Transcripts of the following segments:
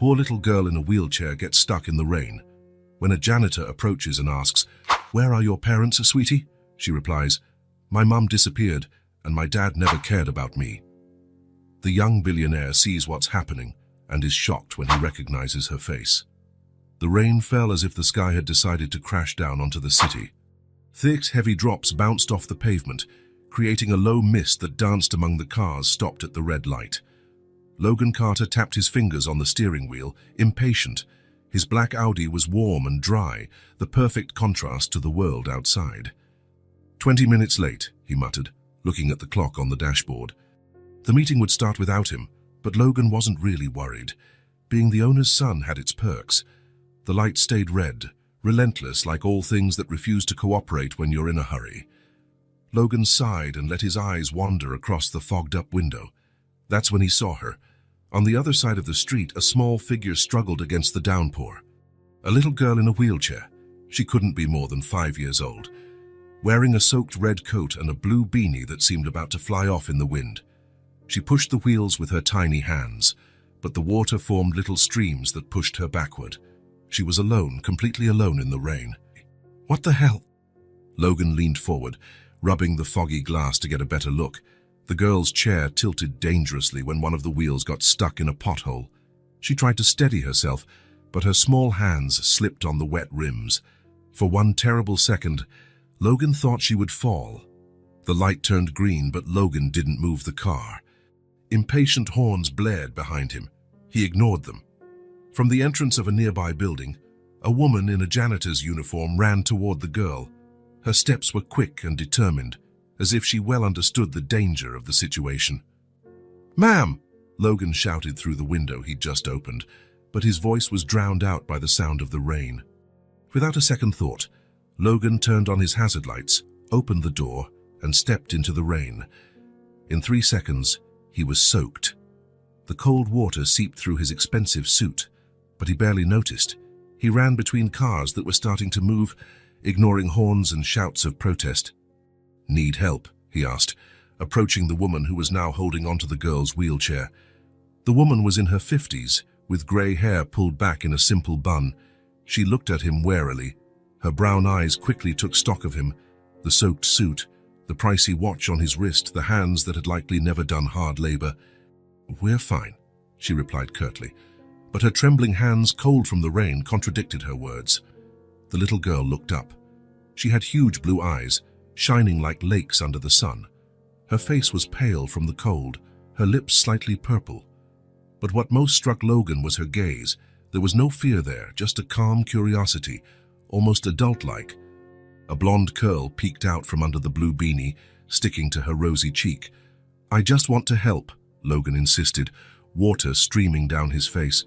poor little girl in a wheelchair gets stuck in the rain. When a janitor approaches and asks, "Where are your parents, sweetie?" she replies, "My mum disappeared, and my dad never cared about me." The young billionaire sees what's happening and is shocked when he recognizes her face. The rain fell as if the sky had decided to crash down onto the city. Thick, heavy drops bounced off the pavement, creating a low mist that danced among the cars stopped at the red light. Logan Carter tapped his fingers on the steering wheel, impatient. His black Audi was warm and dry, the perfect contrast to the world outside. 20 minutes late, he muttered, looking at the clock on the dashboard. The meeting would start without him, but Logan wasn't really worried. Being the owner's son had its perks. The light stayed red, relentless like all things that refuse to cooperate when you're in a hurry. Logan sighed and let his eyes wander across the fogged-up window. That's when he saw her. On the other side of the street, a small figure struggled against the downpour. A little girl in a wheelchair. She couldn't be more than 5 years old, wearing a soaked red coat and a blue beanie that seemed about to fly off in the wind. She pushed the wheels with her tiny hands, but the water formed little streams that pushed her backward. She was alone, completely alone in the rain. "What the hell?" Logan leaned forward, rubbing the foggy glass to get a better look. The girl's chair tilted dangerously when one of the wheels got stuck in a pothole. She tried to steady herself, but her small hands slipped on the wet rims. For one terrible second, Logan thought she would fall. The light turned green, but Logan didn't move the car. Impatient horns blared behind him. He ignored them. From the entrance of a nearby building, a woman in a janitor's uniform ran toward the girl. Her steps were quick and determined, as if she well understood the danger of the situation. "Ma'am!" Logan shouted through the window he'd just opened, but his voice was drowned out by the sound of the rain. Without a second thought, Logan turned on his hazard lights, opened the door, and stepped into the rain. In 3 seconds, he was soaked. The cold water seeped through his expensive suit, but he barely noticed. He ran between cars that were starting to move, ignoring horns and shouts of protest. "Need help?" he asked, approaching the woman who was now holding onto the girl's wheelchair. The woman was in her 50s, with grey hair pulled back in a simple bun. She looked at him warily. Her brown eyes quickly took stock of him, the soaked suit, the pricey watch on his wrist, the hands that had likely never done hard labor. "We're fine," she replied curtly, but her trembling hands, cold from the rain, contradicted her words. The little girl looked up. She had huge blue eyes, shining like lakes under the sun. Her face was pale from the cold, her lips slightly purple. But what most struck Logan was her gaze. There was no fear there, just a calm curiosity, almost adult-like. A blonde curl peeked out from under the blue beanie, sticking to her rosy cheek. "I just want to help," Logan insisted, water streaming down his face.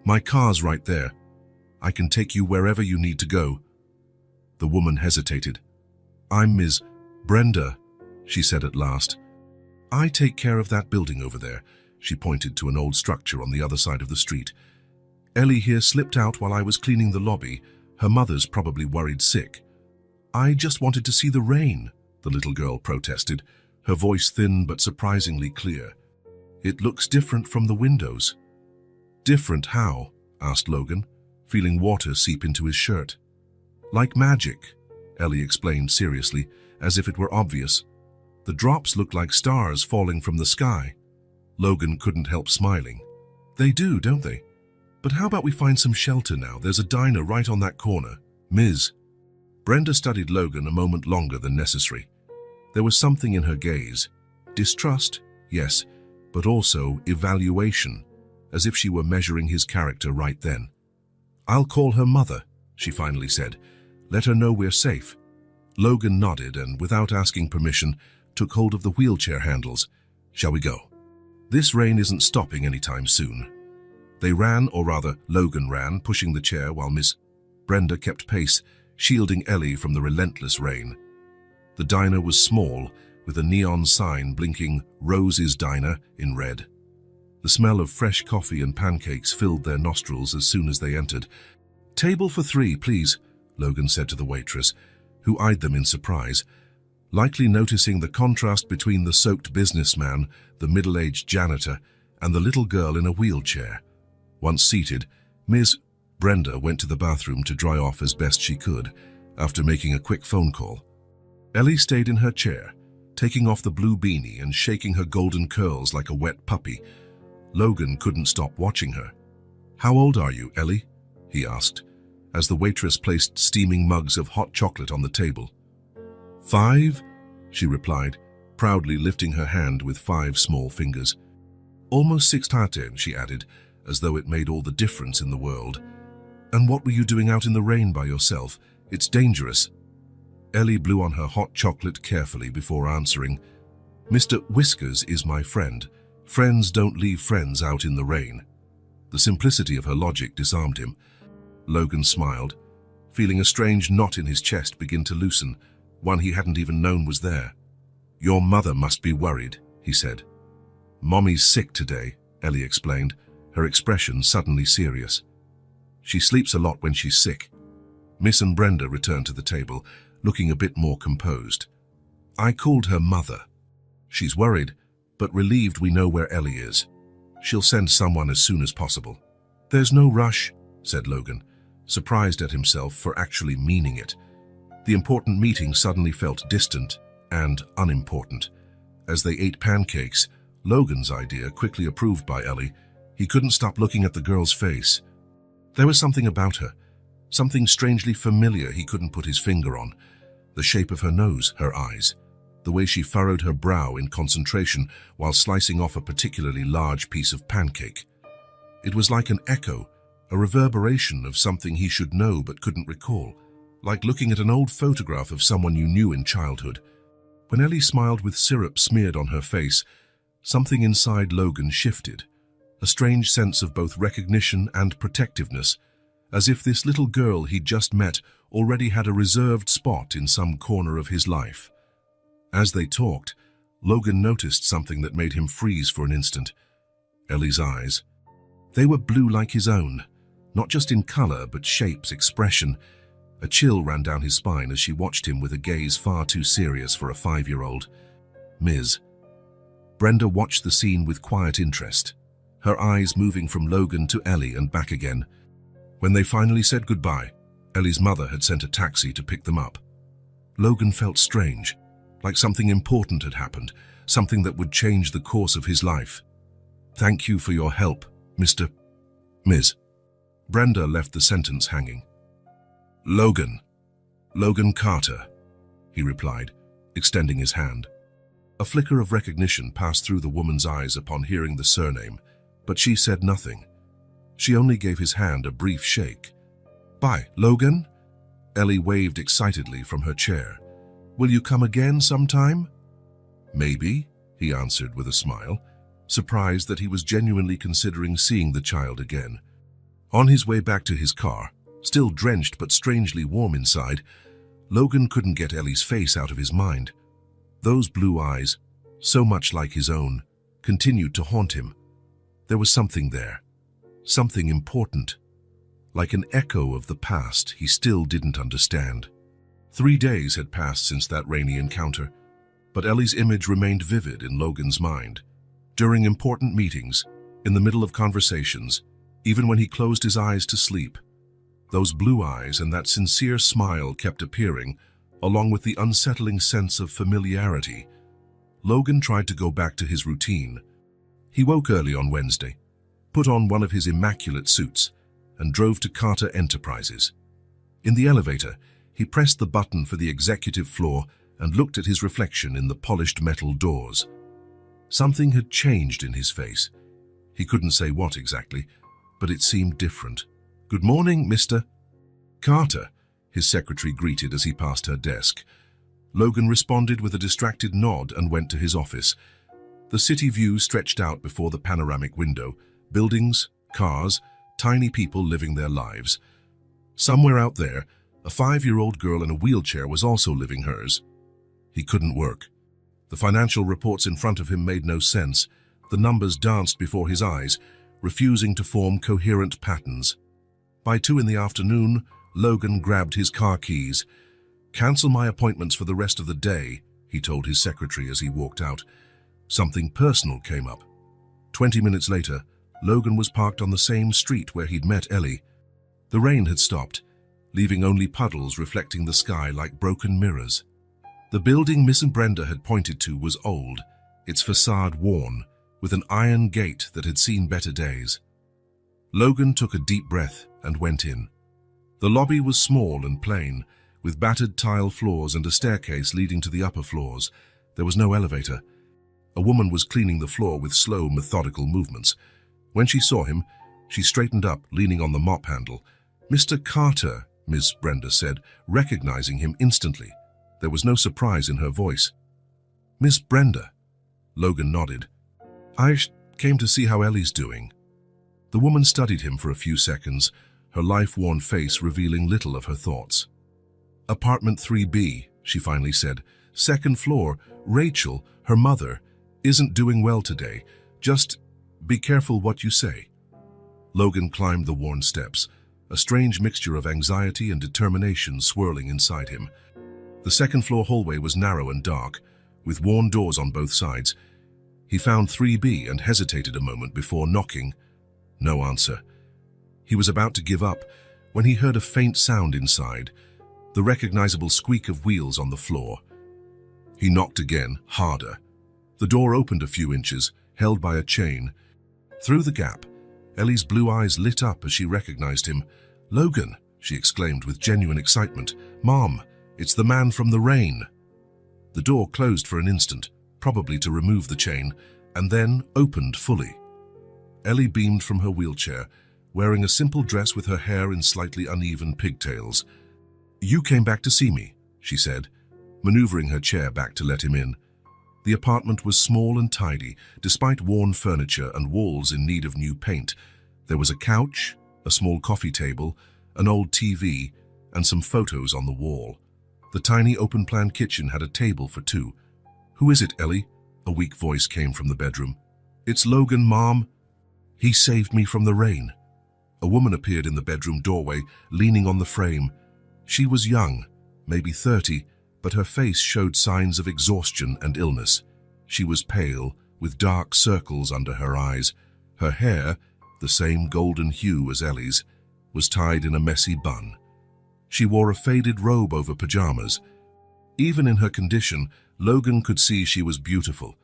"My car's right there. I can take you wherever you need to go." The woman hesitated. "I'm Ms. Brenda," she said at last. "I take care of that building over there." She pointed to an old structure on the other side of the street. "Ellie here slipped out while I was cleaning the lobby. Her mother's probably worried sick." "I just wanted to see the rain," the little girl protested, her voice thin but surprisingly clear. "It looks different from the windows." "Different how?" asked Logan, feeling water seep into his shirt. "Like magic," Ellie explained seriously, as if it were obvious. "The drops look like stars falling from the sky." Logan couldn't help smiling. "They do, don't they? But how about we find some shelter now? There's a diner right on that corner. Ms." Brenda studied Logan a moment longer than necessary. There was something in her gaze. Distrust, yes, but also evaluation, as if she were measuring his character right then. "I'll call her mother," she finally said. "Let her know we're safe." Logan nodded and, without asking permission, took hold of the wheelchair handles. "Shall we go? This rain isn't stopping anytime soon." They ran, or rather, Logan ran, pushing the chair while Miss Brenda kept pace, shielding Ellie from the relentless rain. The diner was small, with a neon sign blinking "Rose's Diner" in red. The smell of fresh coffee and pancakes filled their nostrils as soon as they entered. "Table for 3, please," Logan said to the waitress, who eyed them in surprise, likely noticing the contrast between the soaked businessman, the middle-aged janitor, and the little girl in a wheelchair. Once seated, Ms. Brenda went to the bathroom to dry off as best she could, after making a quick phone call. Ellie stayed in her chair, taking off the blue beanie and shaking her golden curls like a wet puppy. Logan couldn't stop watching her. "How old are you, Ellie?" he asked, as the waitress placed steaming mugs of hot chocolate on the table. "5," she replied, proudly lifting her hand with 5 small fingers. "Almost 16," she added, as though it made all the difference in the world. "And what were you doing out in the rain by yourself? It's dangerous." Ellie blew on her hot chocolate carefully before answering. "Mr. Whiskers is my friend. Friends don't leave friends out in the rain." The simplicity of her logic disarmed him. Logan smiled, feeling a strange knot in his chest begin to loosen, one he hadn't even known was there. "Your mother must be worried," he said. "Mommy's sick today," Ellie explained, her expression suddenly serious. "She sleeps a lot when she's sick." Miss and Brenda returned to the table, looking a bit more composed. "I called her mother. She's worried, but relieved we know where Ellie is. She'll send someone as soon as possible." "There's no rush," said Logan, surprised at himself for actually meaning it. The important meeting suddenly felt distant and unimportant. As they ate pancakes, Logan's idea quickly approved by Ellie, he couldn't stop looking at the girl's face. There was something about her, something strangely familiar he couldn't put his finger on. The shape of her nose, her eyes, the way she furrowed her brow in concentration while slicing off a particularly large piece of pancake. It was like an echo, a reverberation of something he should know but couldn't recall, like looking at an old photograph of someone you knew in childhood. When Ellie smiled with syrup smeared on her face, something inside Logan shifted, a strange sense of both recognition and protectiveness, as if this little girl he'd just met already had a reserved spot in some corner of his life. As they talked, Logan noticed something that made him freeze for an instant. Ellie's eyes. They were blue like his own, not just in color but shapes, expression. A chill ran down his spine as she watched him with a gaze far too serious for a 5-year-old. "Ms." Brenda watched the scene with quiet interest, her eyes moving from Logan to Ellie and back again. When they finally said goodbye, Ellie's mother had sent a taxi to pick them up. Logan felt strange, like something important had happened, something that would change the course of his life. "Thank you for your help, Mr. Ms." Brenda left the sentence hanging. "Logan Carter," he replied, extending his hand. A flicker of recognition passed through the woman's eyes upon hearing the surname, but she said nothing. She only gave his hand a brief shake. "Bye, Logan." Ellie waved excitedly from her chair. "Will you come again sometime?" "Maybe," he answered with a smile, surprised that he was genuinely considering seeing the child again. On his way back to his car, still drenched but strangely warm inside, Logan couldn't get Ellie's face out of his mind. Those blue eyes, so much like his own, continued to haunt him. There was something there, something important, like an echo of the past he still didn't understand. 3 days had passed since that rainy encounter, but Ellie's image remained vivid in Logan's mind. During important meetings, in the middle of conversations, even when he closed his eyes to sleep, those blue eyes and that sincere smile kept appearing, along with the unsettling sense of familiarity. Logan tried to go back to his routine. He woke early on Wednesday, put on one of his immaculate suits, and drove to Carter Enterprises. In the elevator, he pressed the button for the executive floor and looked at his reflection in the polished metal doors. Something had changed in his face. He couldn't say what exactly, but it seemed different. "Good morning, Mr. Carter," his secretary greeted as he passed her desk. Logan responded with a distracted nod and went to his office. The city view stretched out before the panoramic window. Buildings, cars, tiny people living their lives. Somewhere out there, a 5-year-old girl in a wheelchair was also living hers. He couldn't work. The financial reports in front of him made no sense. The numbers danced before his eyes, refusing to form coherent patterns. By 2 in the afternoon, Logan grabbed his car keys. "Cancel my appointments for the rest of the day," he told his secretary as he walked out. Something personal came up. 20 minutes later, Logan was parked on the same street where he'd met Ellie. The rain had stopped, leaving only puddles reflecting the sky like broken mirrors. The building Miss Brenda had pointed to was old, its facade worn, with an iron gate that had seen better days. Logan took a deep breath and went in. The lobby was small and plain, with battered tile floors and a staircase leading to the upper floors. There was no elevator. A woman was cleaning the floor with slow, methodical movements. When she saw him, she straightened up, leaning on the mop handle. "Mr. Carter," Miss Brenda said, recognizing him instantly. There was no surprise in her voice. "Miss Brenda?" Logan nodded. "I came to see how Ellie's doing." The woman studied him for a few seconds, her life-worn face revealing little of her thoughts. "Apartment 3B, she finally said. "Second floor. Rachel, her mother, isn't doing well today. Just be careful what you say." Logan climbed the worn steps, a strange mixture of anxiety and determination swirling inside him. The second-floor hallway was narrow and dark, with worn doors on both sides. He found 3B and hesitated a moment before knocking. No answer. He was about to give up when he heard a faint sound inside, the recognizable squeak of wheels on the floor. He knocked again, harder. The door opened a few inches, held by a chain. Through the gap, Ellie's blue eyes lit up as she recognized him. "Logan," she exclaimed with genuine excitement. "Mom, it's the man from the rain." The door closed for an instant, probably to remove the chain, and then opened fully. Ellie beamed from her wheelchair, wearing a simple dress with her hair in slightly uneven pigtails. "You came back to see me," she said, maneuvering her chair back to let him in. The apartment was small and tidy, despite worn furniture and walls in need of new paint. There was a couch, a small coffee table, an old TV, and some photos on the wall. The tiny open-plan kitchen had a table for two. "Who is it, Ellie?" A weak voice came from the bedroom. "It's Logan, Mom. He saved me from the rain." A woman appeared in the bedroom doorway, leaning on the frame. She was young, maybe 30, but her face showed signs of exhaustion and illness. She was pale, with dark circles under her eyes. Her hair, the same golden hue as Ellie's, was tied in a messy bun. She wore a faded robe over pajamas. Even in her condition, Logan could see she was beautiful,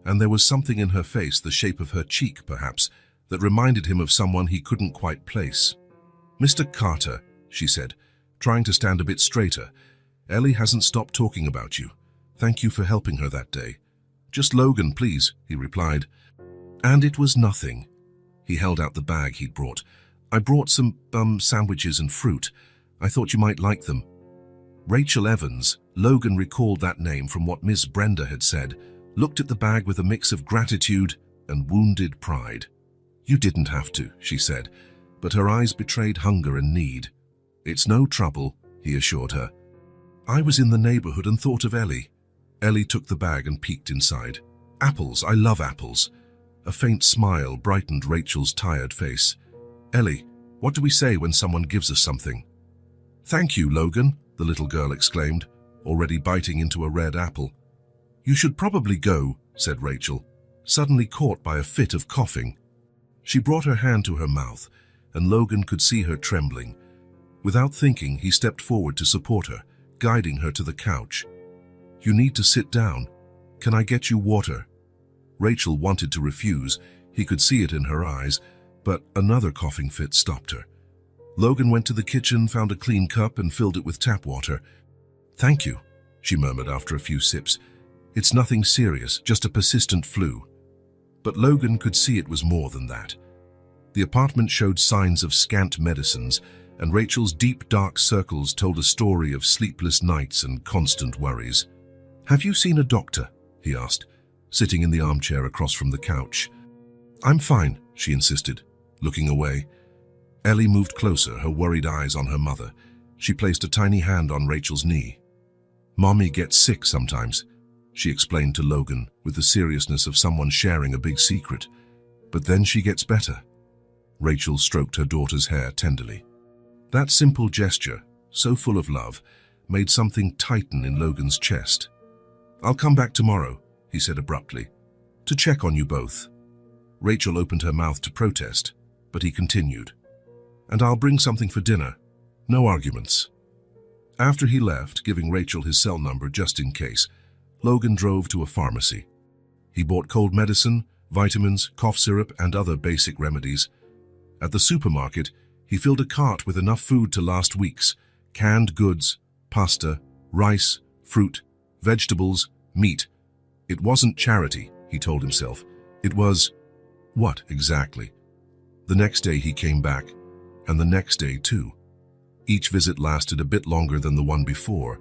and there was something in her face, the shape of her cheek perhaps, that reminded him of someone he couldn't quite place. "Mr. Carter," she said, trying to stand a bit straighter, "Ellie hasn't stopped talking about you. Thank you for helping her that day." "Just Logan, please," he replied. And it was nothing. He held out the bag he'd brought. "I brought some sandwiches and fruit. I thought you might like them." Rachel Evans, Logan recalled that name from what Miss Brenda had said, looked at the bag with a mix of gratitude and wounded pride. "You didn't have to," she said, but her eyes betrayed hunger and need. "It's no trouble," he assured her. "I was in the neighborhood and thought of Ellie." Ellie took the bag and peeked inside. "Apples, I love apples." A faint smile brightened Rachel's tired face. "Ellie, what do we say when someone gives us something?" "Thank you, Logan," the little girl exclaimed, already biting into a red apple. "You should probably go," said Rachel, suddenly caught by a fit of coughing. She brought her hand to her mouth, and Logan could see her trembling. Without thinking, he stepped forward to support her, guiding her to the couch. "You need to sit down. Can I get you water?" Rachel wanted to refuse. He could see it in her eyes, but another coughing fit stopped her. Logan went to the kitchen, found a clean cup, and filled it with tap water. "Thank you," she murmured after a few sips. "It's nothing serious, just a persistent flu." But Logan could see it was more than that. The apartment showed signs of scant medicines, and Rachel's deep, dark circles told a story of sleepless nights and constant worries. "Have you seen a doctor?" he asked, sitting in the armchair across from the couch. "I'm fine," she insisted, looking away. Ellie moved closer, her worried eyes on her mother. She placed a tiny hand on Rachel's knee. "Mommy gets sick sometimes," she explained to Logan with the seriousness of someone sharing a big secret. "But then she gets better." Rachel stroked her daughter's hair tenderly. That simple gesture, so full of love, made something tighten in Logan's chest. "I'll come back tomorrow," he said abruptly, "to check on you both." Rachel opened her mouth to protest, but he continued. "And I'll bring something for dinner. No arguments." After he left, giving Rachel his cell number just in case, Logan drove to a pharmacy. He bought cold medicine, vitamins, cough syrup, and other basic remedies. At the supermarket, he filled a cart with enough food to last weeks: canned goods, pasta, rice, fruit, vegetables, meat. It wasn't charity, he told himself. It was... what exactly? The next day he came back, and the next day too. Each visit lasted a bit longer than the one before.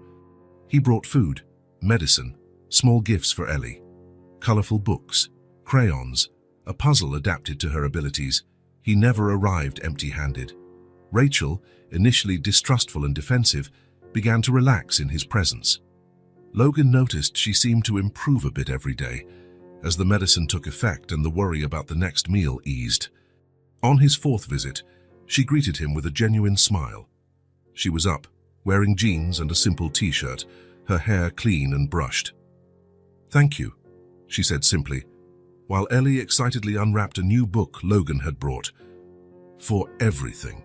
He brought food, medicine, small gifts for Ellie, colorful books, crayons, a puzzle adapted to her abilities. He never arrived empty-handed. Rachel, initially distrustful and defensive, began to relax in his presence. Logan noticed she seemed to improve a bit every day, as the medicine took effect and the worry about the next meal eased. On his fourth visit, she greeted him with a genuine smile. She was up, wearing jeans and a simple t-shirt, her hair clean and brushed. "Thank you," she said simply, while Ellie excitedly unwrapped a new book Logan had brought. For everything.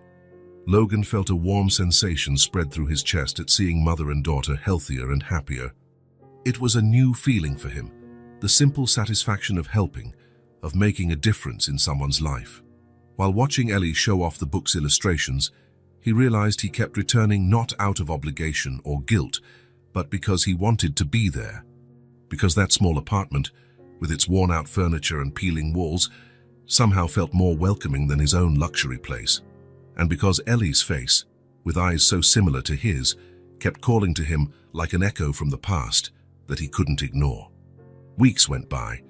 Logan felt a warm sensation spread through his chest at seeing mother and daughter healthier and happier. It was a new feeling for him, the simple satisfaction of helping, of making a difference in someone's life. While watching Ellie show off the book's illustrations, he realized he kept returning not out of obligation or guilt, but because he wanted to be there. Because that small apartment, with its worn-out furniture and peeling walls, somehow felt more welcoming than his own luxury place. And because Ellie's face, with eyes so similar to his, kept calling to him like an echo from the past that he couldn't ignore. Weeks went by,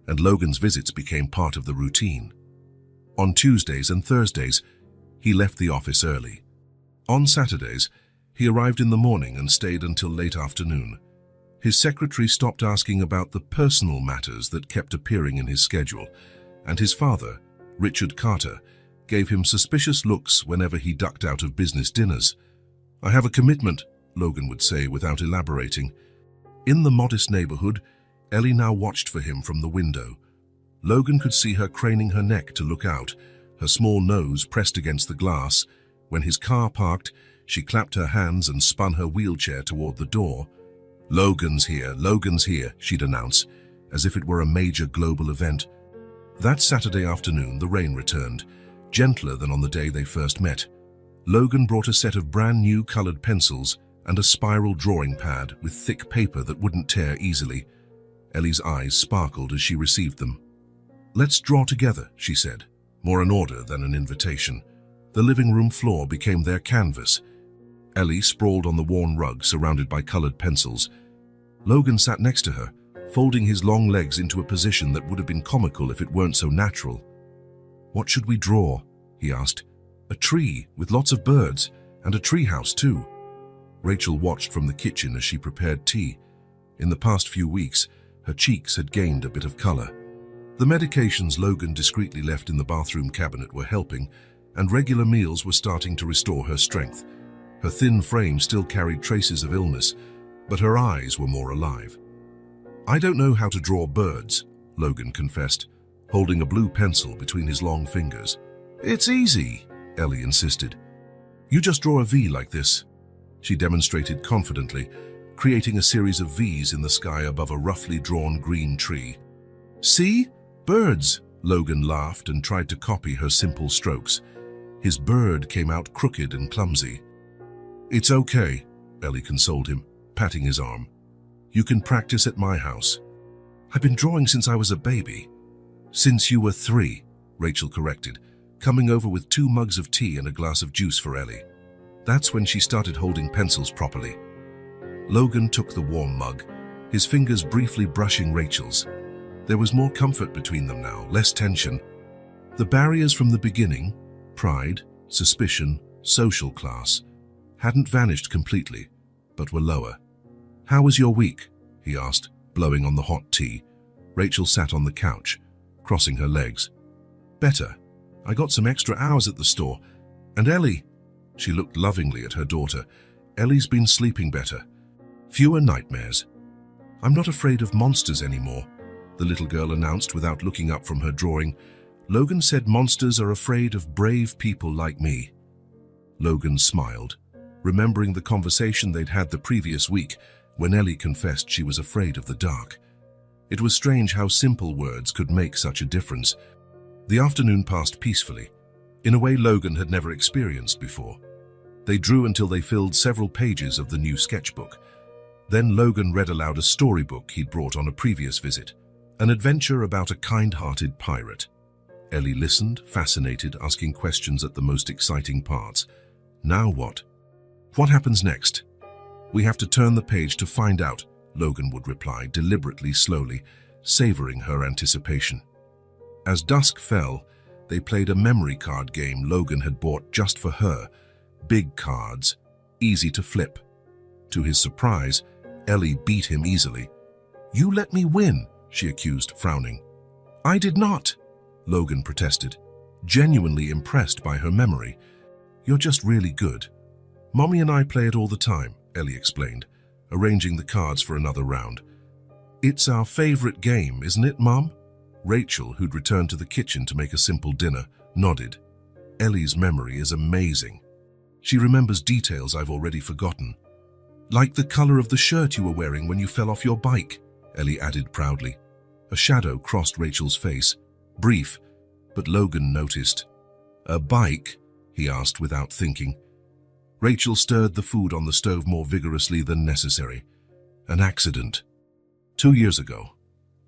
and Logan's visits became part of the routine. On Tuesdays and Thursdays, he left the office early. On Saturdays, he arrived in the morning and stayed until late afternoon. His secretary stopped asking about the personal matters that kept appearing in his schedule, and his father, Richard Carter, gave him suspicious looks whenever he ducked out of business dinners. "I have a commitment," Logan would say without elaborating. In the modest neighborhood, Ellie now watched for him from the window. Logan could see her craning her neck to look out, her small nose pressed against the glass. When his car parked, she clapped her hands and spun her wheelchair toward the door. Logan's here," she'd announce, as if it were a major global event. That Saturday afternoon, the rain returned, gentler than on the day they first met. Logan brought a set of brand new colored pencils and a spiral drawing pad with thick paper that wouldn't tear easily. Ellie's eyes sparkled as she received them. "Let's draw together," she said, more an order than an invitation. The living room floor became their canvas. Ellie sprawled on the worn rug surrounded by colored pencils. Logan sat next to her, folding his long legs into a position that would have been comical if it weren't so natural. "What should we draw?" he asked. "A tree with lots of birds, and a treehouse too." Rachel watched from the kitchen as she prepared tea. In the past few weeks, her cheeks had gained a bit of color. The medications Logan discreetly left in the bathroom cabinet were helping, and regular meals were starting to restore her strength. Her thin frame still carried traces of illness, but her eyes were more alive. "I don't know how to draw birds," Logan confessed, holding a blue pencil between his long fingers. "It's easy," Ellie insisted. "You just draw a V like this." She demonstrated confidently, creating a series of V's in the sky above a roughly drawn green tree. "See? Birds!" Logan laughed and tried to copy her simple strokes. His bird came out crooked and clumsy. "It's okay," Ellie consoled him, patting his arm. "You can practice at my house." "I've been drawing since I was a baby." "Since you were 3, Rachel corrected, coming over with 2 mugs of tea and a glass of juice for Ellie. That's when she started holding pencils properly. Logan took the warm mug, his fingers briefly brushing Rachel's. There was more comfort between them now, less tension. The barriers from the beginning, pride, suspicion, social class, hadn't vanished completely, but were lower. "How was your week?" he asked, blowing on the hot tea. Rachel sat on the couch, crossing her legs. "Better. I got some extra hours at the store. And Ellie," she looked lovingly at her daughter, "Ellie's been sleeping better. Fewer nightmares. I'm not afraid of monsters anymore. the little girl announced without looking up from her drawing. Logan said monsters are afraid of brave people like me. Logan smiled, remembering the conversation they'd had the previous week when Ellie confessed she was afraid of the dark. It was strange how simple words could make such a difference. The afternoon passed peacefully, in a way Logan had never experienced before. They drew until they filled several pages of the new sketchbook. Then Logan read aloud a storybook he'd brought on a previous visit, an adventure about a kind-hearted pirate. Ellie listened, fascinated, asking questions at the most exciting parts. Now what? What happens next? We have to turn the page to find out, Logan would reply, deliberately, slowly, savoring her anticipation. As dusk fell, they played a memory card game Logan had bought just for her. Big cards, easy to flip. To his surprise, Ellie beat him easily. "You let me win," she accused, frowning. "I did not," Logan protested, genuinely impressed by her memory. "You're just really good. Mommy and I play it all the time," Ellie explained, arranging the cards for another round. "It's our favorite game, isn't it, Mom?" Rachel, who'd returned to the kitchen to make a simple dinner, nodded. Ellie's memory is amazing. She remembers details I've already forgotten. "Like the color of the shirt you were wearing when you fell off your bike," Ellie added proudly. A shadow crossed Rachel's face, brief, but Logan noticed. "A bike?" he asked without thinking. Rachel stirred the food on the stove more vigorously than necessary. "An accident. 2 years ago.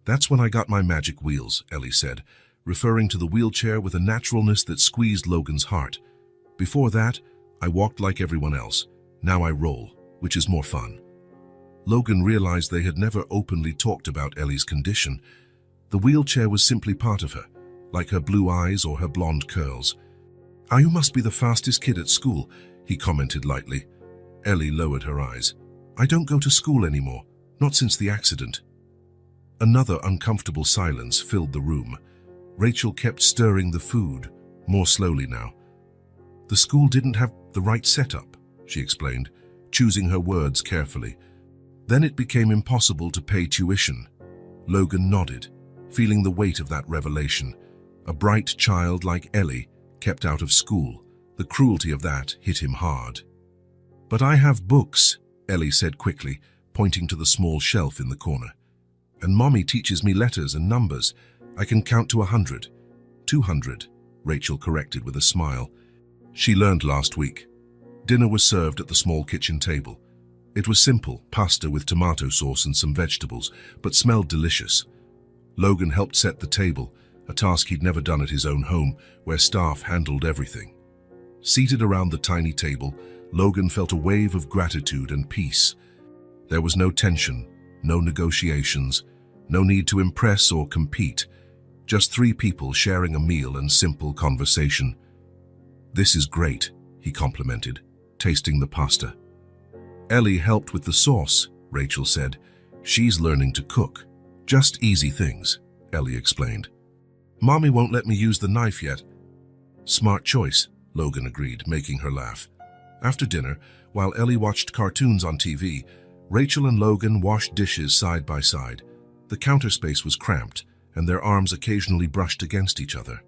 That's when I got my magic wheels," Ellie said, referring to the wheelchair with a naturalness that squeezed Logan's heart. "Before that, I walked like everyone else. Now I roll, which is more fun." Logan realized they had never openly talked about Ellie's condition. The wheelchair was simply part of her, like her blue eyes or her blonde curls. "You must be the fastest kid at school," he commented lightly. Ellie lowered her eyes. "I don't go to school anymore, not since the accident." Another uncomfortable silence filled the room. Rachel kept stirring the food, more slowly now. "The school didn't have the right setup," she explained, choosing her words carefully. "Then it became impossible to pay tuition." Logan nodded, feeling the weight of that revelation. A bright child like Ellie kept out of school. The cruelty of that hit him hard. "But I have books," Ellie said quickly, pointing to the small shelf in the corner. "And Mommy teaches me letters and numbers. I can count to 100. 200, Rachel corrected with a smile. She learned last week. Dinner was served at the small kitchen table. It was simple, pasta with tomato sauce and some vegetables, but smelled delicious. Logan helped set the table, a task he'd never done at his own home, where staff handled everything. Seated around the tiny table, Logan felt a wave of gratitude and peace. There was no tension, no negotiations, no need to impress or compete. Just 3 people sharing a meal and simple conversation. "This is great," he complimented, tasting the pasta. "Ellie helped with the sauce," Rachel said. "She's learning to cook. Just easy things," Ellie explained. "Mommy won't let me use the knife yet." "Smart choice," Logan agreed, making her laugh. After dinner, while Ellie watched cartoons on TV, Rachel and Logan washed dishes side by side. The counter space was cramped, and their arms occasionally brushed against each other.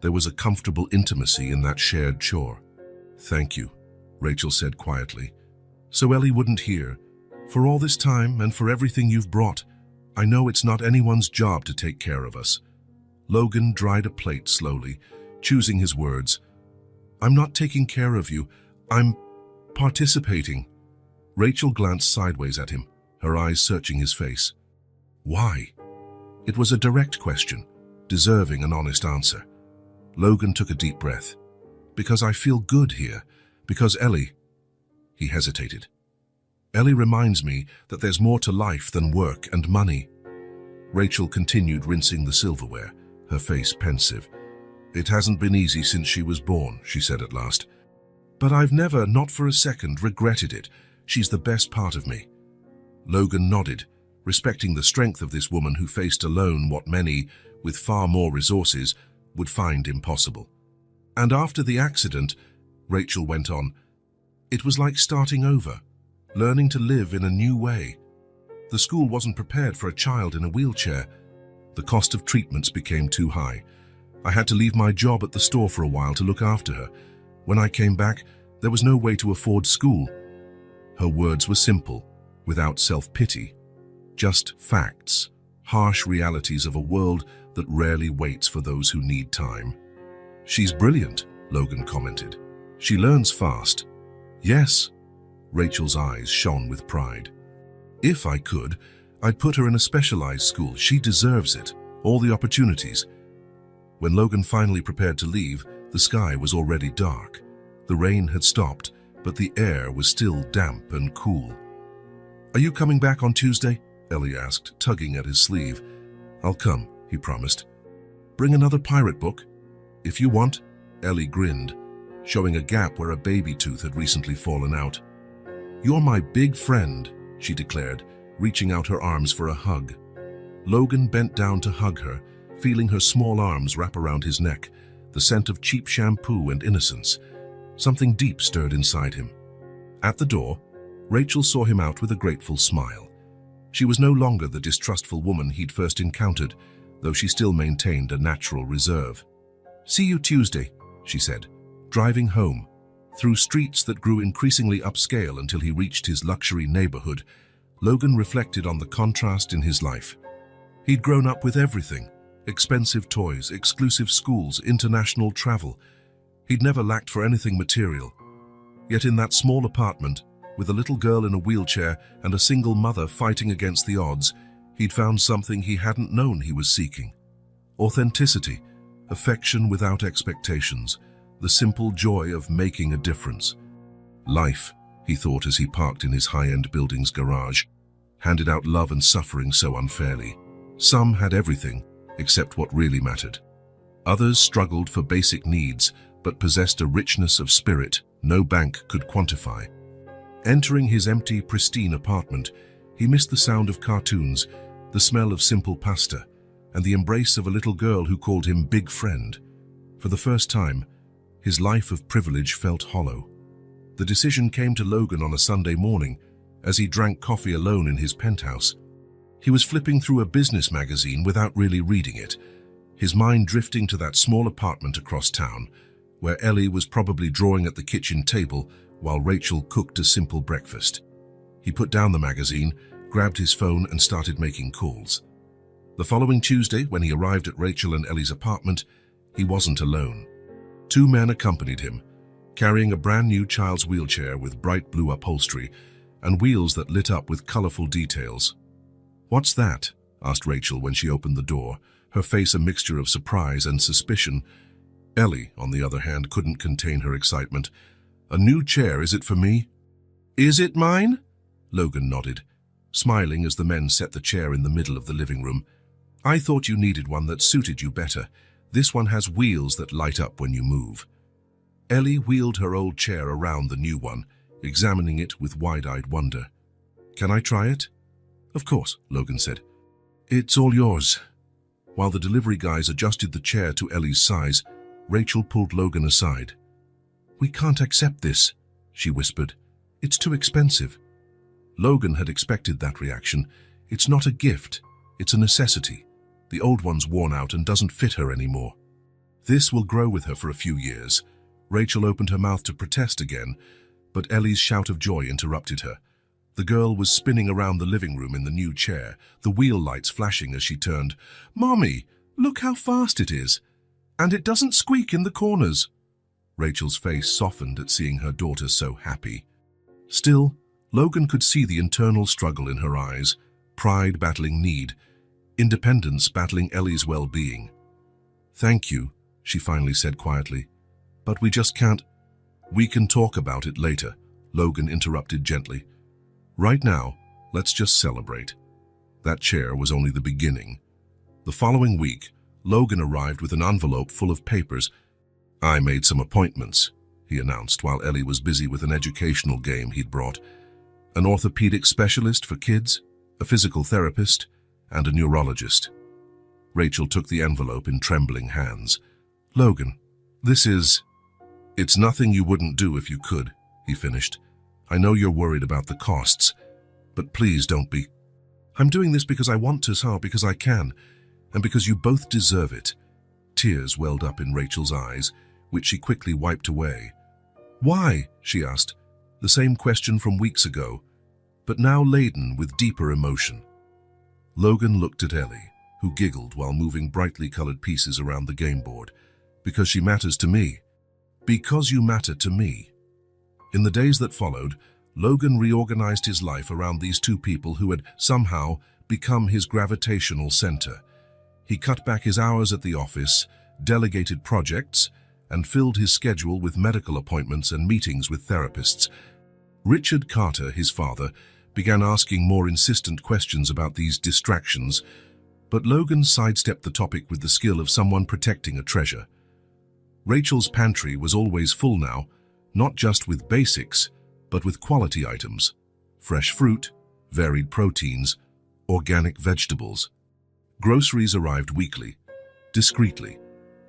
There was a comfortable intimacy in that shared chore. "Thank you," Rachel said quietly. "So Ellie wouldn't hear. For all this time and for everything you've brought, I know it's not anyone's job to take care of us." Logan dried a plate slowly, choosing his words. "I'm not taking care of you. I'm participating." Rachel glanced sideways at him, her eyes searching his face. "Why?" It was a direct question, deserving an honest answer. Logan took a deep breath. "Because I feel good here. Because Ellie..." He hesitated. "Ellie reminds me that there's more to life than work and money." Rachel continued rinsing the silverware, her face pensive. "It hasn't been easy since she was born," she said at last. "But I've never, not for a second, regretted it. She's the best part of me." Logan nodded, respecting the strength of this woman who faced alone what many, with far more resources, would find impossible. "And after the accident," Rachel went on, "it was like starting over, learning to live in a new way. The school wasn't prepared for a child in a wheelchair. The cost of treatments became too high. I had to leave my job at the store for a while to look after her. When I came back, there was no way to afford school. Her words were simple, without self-pity. Just facts, harsh realities of a world that rarely waits for those who need time. She's brilliant, Logan commented. She learns fast. Yes, Rachel's eyes shone with pride. If I could, I'd put her in a specialized school. She deserves it, all the opportunities. When Logan finally prepared to leave, the sky was already dark. The rain had stopped, but the air was still damp and cool. Are you coming back on Tuesday? Ellie asked, tugging at his sleeve. I'll come, he promised. Bring another pirate book? If you want, Ellie grinned, showing a gap where a baby tooth had recently fallen out. You're my big friend, she declared, reaching out her arms for a hug. Logan bent down to hug her, feeling her small arms wrap around his neck, the scent of cheap shampoo and innocence. Something deep stirred inside him. At the door, Rachel saw him out with a grateful smile. She was no longer the distrustful woman he'd first encountered, though she still maintained a natural reserve. See you Tuesday, she said, driving home, through streets that grew increasingly upscale until he reached his luxury neighborhood. Logan reflected on the contrast in his life. He'd grown up with everything: expensive toys, exclusive schools, international travel. He'd never lacked for anything material. Yet in that small apartment, with a little girl in a wheelchair and a single mother fighting against the odds, he'd found something he hadn't known he was seeking. Authenticity, affection without expectations, the simple joy of making a difference. Life, he thought as he parked in his high-end building's garage, handed out love and suffering so unfairly. Some had everything, except what really mattered. Others struggled for basic needs, but possessed a richness of spirit no bank could quantify. Entering his empty, pristine apartment, he missed the sound of cartoons, the smell of simple pasta, and the embrace of a little girl who called him big friend. For the first time, his life of privilege felt hollow. The decision came to Logan on a Sunday morning, as he drank coffee alone in his penthouse. He was flipping through a business magazine without really reading it, his mind drifting to that small apartment across town, where Ellie was probably drawing at the kitchen table while Rachel cooked a simple breakfast. He put down the magazine, grabbed his phone, and started making calls. The following Tuesday, when he arrived at Rachel and Ellie's apartment, he wasn't alone. Two men accompanied him, carrying a brand new child's wheelchair with bright blue upholstery and wheels that lit up with colorful details. "What's that?" asked Rachel when she opened the door, her face a mixture of surprise and suspicion. Ellie, on the other hand, couldn't contain her excitement. "A new chair, is it for me?" "Is it mine?" Logan nodded, smiling as the men set the chair in the middle of the living room. "I thought you needed one that suited you better. This one has wheels that light up when you move." Ellie wheeled her old chair around the new one, examining it with wide-eyed wonder. "Can I try it?" "Of course," Logan said. "It's all yours." While the delivery guys adjusted the chair to Ellie's size, Rachel pulled Logan aside. "We can't accept this," she whispered. "It's too expensive." Logan had expected that reaction. "It's not a gift, it's a necessity. The old one's worn out and doesn't fit her anymore. This will grow with her for a few years." Rachel opened her mouth to protest again, but Ellie's shout of joy interrupted her. The girl was spinning around the living room in the new chair, the wheel lights flashing as she turned. "Mommy, look how fast it is! And it doesn't squeak in the corners." Rachel's face softened at seeing her daughter so happy. Still, Logan could see the internal struggle in her eyes, pride battling need, independence battling Ellie's well-being. "Thank you," she finally said quietly. "But we just can't." "We can talk about it later," Logan interrupted gently. "Right now, let's just celebrate." That chair was only the beginning. The following week, Logan arrived with an envelope full of papers. "I made some appointments," he announced while Ellie was busy with an educational game he'd brought. "An orthopedic specialist for kids, a physical therapist, and a neurologist." Rachel took the envelope in trembling hands. "Logan, this is..." "It's nothing you wouldn't do if you could," he finished. "I know you're worried about the costs, but please don't be." "I'm doing this because I want to, because I can. And because you both deserve it." Tears welled up in Rachel's eyes, which she quickly wiped away. "Why?" she asked, the same question from weeks ago, but now laden with deeper emotion. Logan looked at Ellie, who giggled while moving brightly colored pieces around the game board. "Because she matters to me. Because you matter to me." In the days that followed, Logan reorganized his life around these two people who had somehow become his gravitational center. He cut back his hours at the office, delegated projects, and filled his schedule with medical appointments and meetings with therapists. Richard Carter, his father, began asking more insistent questions about these distractions, but Logan sidestepped the topic with the skill of someone protecting a treasure. Rachel's pantry was always full now, not just with basics, but with quality items: fresh fruit, varied proteins, organic vegetables. Groceries arrived weekly, discreetly,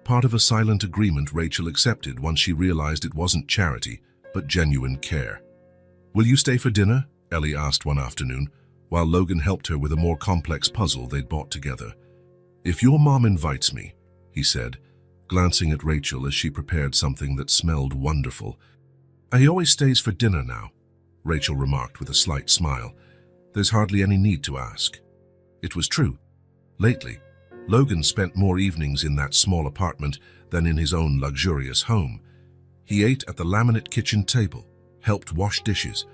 part of a silent agreement Rachel accepted once she realized it wasn't charity, but genuine care. "Will you stay for dinner?" Ellie asked one afternoon, while Logan helped her with a more complex puzzle they'd bought together. "If your mom invites me," he said, glancing at Rachel as she prepared something that smelled wonderful. "He always stays for dinner now," Rachel remarked with a slight smile. "There's hardly any need to ask." It was true. Lately, Logan spent more evenings in that small apartment than in his own luxurious home. He ate at the laminate kitchen table, helped wash dishes,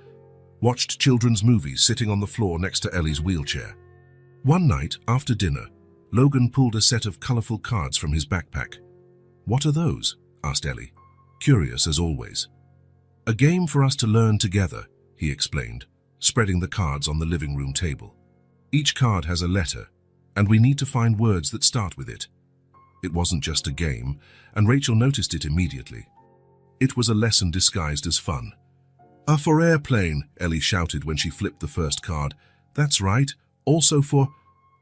watched children's movies sitting on the floor next to Ellie's wheelchair. One night, after dinner, Logan pulled a set of colorful cards from his backpack. "What are those?" asked Ellie, curious as always. "A game for us to learn together," he explained, spreading the cards on the living room table. "Each card has a letter, and we need to find words that start with it." It wasn't just a game, and Rachel noticed it immediately. It was a lesson disguised as fun. For airplane," Ellie shouted when she flipped the first card. "That's right, also for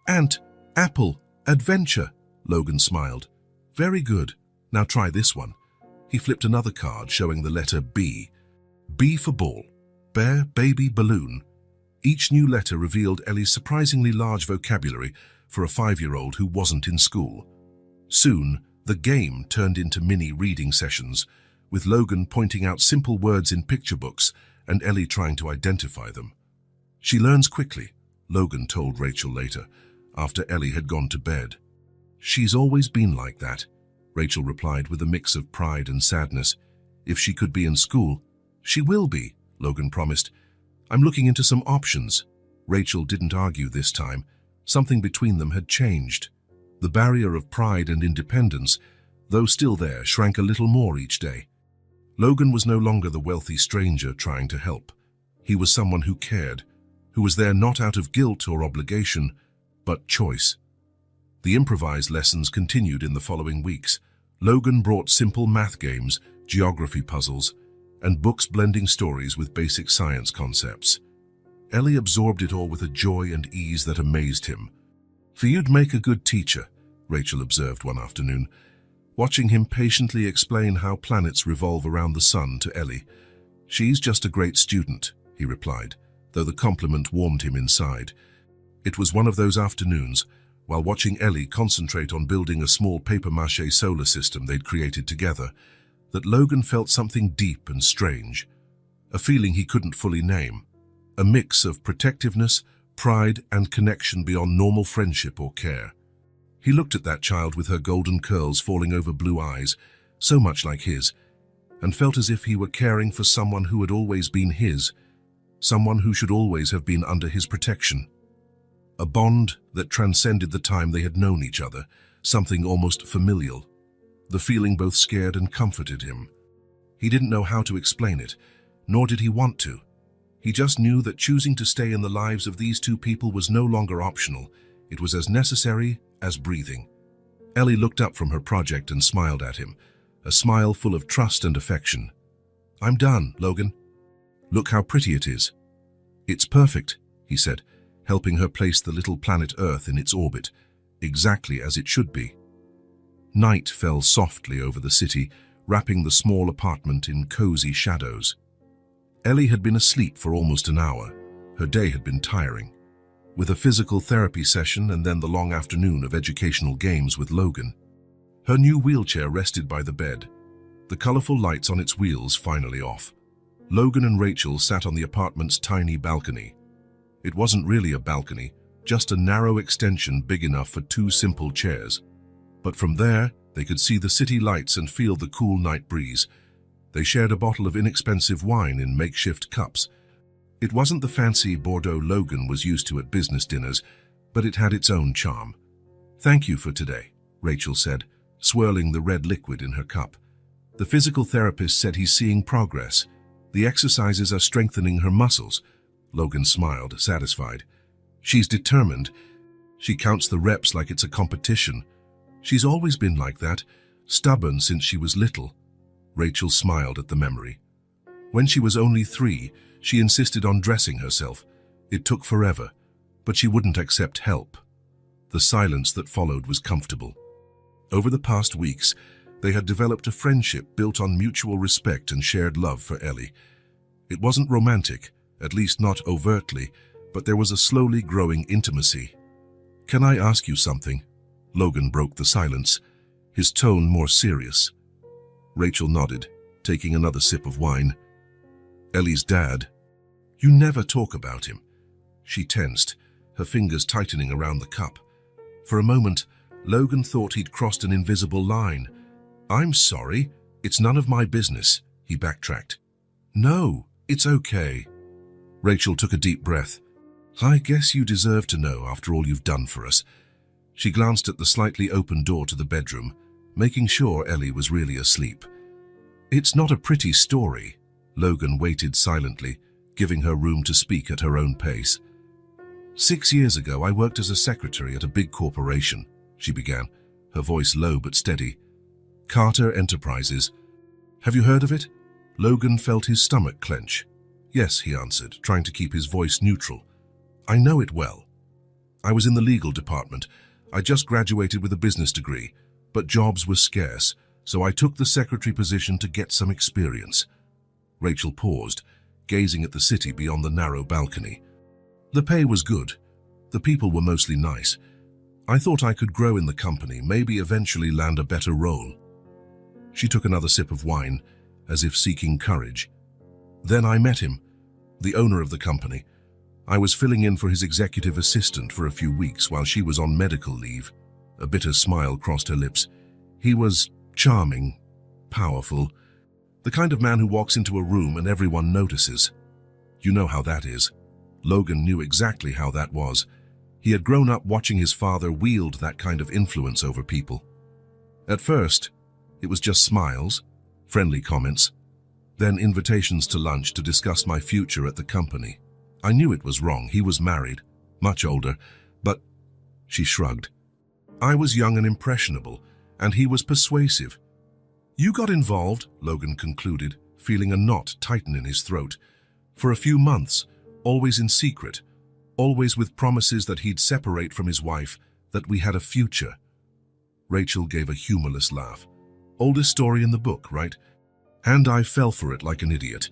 ant, apple, adventure," Logan smiled. "Very good, now try this one." He flipped another card showing the letter B. B for ball, bear, baby, balloon. Each new letter revealed Ellie's surprisingly large vocabulary for a 5-year-old who wasn't in school. Soon, the game turned into mini reading sessions, with Logan pointing out simple words in picture books and Ellie trying to identify them. "She learns quickly," Logan told Rachel later, after Ellie had gone to bed. "She's always been like that," Rachel replied with a mix of pride and sadness. "If she could be in school." "She will be," Logan promised. "I'm looking into some options." Rachel didn't argue this time. Something between them had changed. The barrier of pride and independence, though still there, shrank a little more each day. Logan was no longer the wealthy stranger trying to help. He was someone who cared, who was there not out of guilt or obligation, but choice. The improvised lessons continued in the following weeks. Logan brought simple math games, geography puzzles, and books blending stories with basic science concepts. Ellie absorbed it all with a joy and ease that amazed him. "For you'd make a good teacher," Rachel observed one afternoon, watching him patiently explain how planets revolve around the sun to Ellie. "She's just a great student," he replied, though the compliment warmed him inside. It was one of those afternoons, while watching Ellie concentrate on building a small papier-mâché solar system they'd created together, that Logan felt something deep and strange, a feeling he couldn't fully name, a mix of protectiveness, pride, and connection beyond normal friendship or care. He looked at that child with her golden curls falling over blue eyes, so much like his, and felt as if he were caring for someone who had always been his, someone who should always have been under his protection. A bond that transcended the time they had known each other, something almost familial. The feeling both scared and comforted him. He didn't know how to explain it, nor did he want to. He just knew that choosing to stay in the lives of these two people was no longer optional. It was as necessary as breathing. Ellie looked up from her project and smiled at him, a smile full of trust and affection. "I'm done, Logan. Look how pretty it is." "It's perfect," he said, helping her place the little planet Earth in its orbit, exactly as it should be. Night fell softly over the city, wrapping the small apartment in cozy shadows. Ellie had been asleep for almost an hour. Her day had been tiring. with a physical therapy session and then the long afternoon of educational games with Logan. Her new wheelchair rested by the bed, the colorful lights on its wheels finally off. Logan and Rachel sat on the apartment's tiny balcony. It wasn't really a balcony, just a narrow extension big enough for two simple chairs. But from there, they could see the city lights and feel the cool night breeze. They shared a bottle of inexpensive wine in makeshift cups. It wasn't the fancy Bordeaux Logan was used to at business dinners, but it had its own charm. "Thank you for today," Rachel said, swirling the red liquid in her cup. "The physical therapist said he's seeing progress. The exercises are strengthening her muscles." Logan smiled, satisfied. "She's determined. She counts the reps like it's a competition. She's always been like that, stubborn since she was little." Rachel smiled at the memory. When she was only 3, she insisted on dressing herself. It took forever, but she wouldn't accept help. The silence that followed was comfortable. Over the past weeks, they had developed a friendship built on mutual respect and shared love for Ellie. It wasn't romantic, at least not overtly, but there was a slowly growing intimacy. "Can I ask you something?" Logan broke the silence, his tone more serious. Rachel nodded, taking another sip of wine. "Ellie's dad. You never talk about him." She tensed, her fingers tightening around the cup. For a moment, Logan thought he'd crossed an invisible line. "I'm sorry, it's none of my business," he backtracked. "No, it's okay." Rachel took a deep breath. "I guess you deserve to know after all you've done for us." She glanced at the slightly open door to the bedroom, making sure Ellie was really asleep. "It's not a pretty story." Logan waited silently, giving her room to speak at her own pace. "6 years ago, I worked as a secretary at a big corporation," she began, her voice low but steady. "Carter Enterprises. Have you heard of it?" Logan felt his stomach clench. "Yes," he answered, trying to keep his voice neutral. "I know it well. I was in the legal department. I just graduated with a business degree, but jobs were scarce, so I took the secretary position to get some experience." Rachel paused, gazing at the city beyond the narrow balcony. "The pay was good. The people were mostly nice. I thought I could grow in the company, maybe eventually land a better role." She took another sip of wine, as if seeking courage. "Then I met him, the owner of the company. I was filling in for his executive assistant for a few weeks while she was on medical leave." A bitter smile crossed her lips. "He was charming, powerful, the kind of man who walks into a room and everyone notices. You know how that is." Logan knew exactly how that was. He had grown up watching his father wield that kind of influence over people. At first, it was just smiles, friendly comments, then invitations to lunch to discuss my future at the company. I knew it was wrong. He was married, much older, but she shrugged. I was young and impressionable, and he was persuasive. "You got involved," Logan concluded, feeling a knot tighten in his throat. "For a few months, always in secret, always with promises that he'd separate from his wife, that we had a future." Rachel gave a humorless laugh. "Oldest story in the book, right?" And I fell for it like an idiot.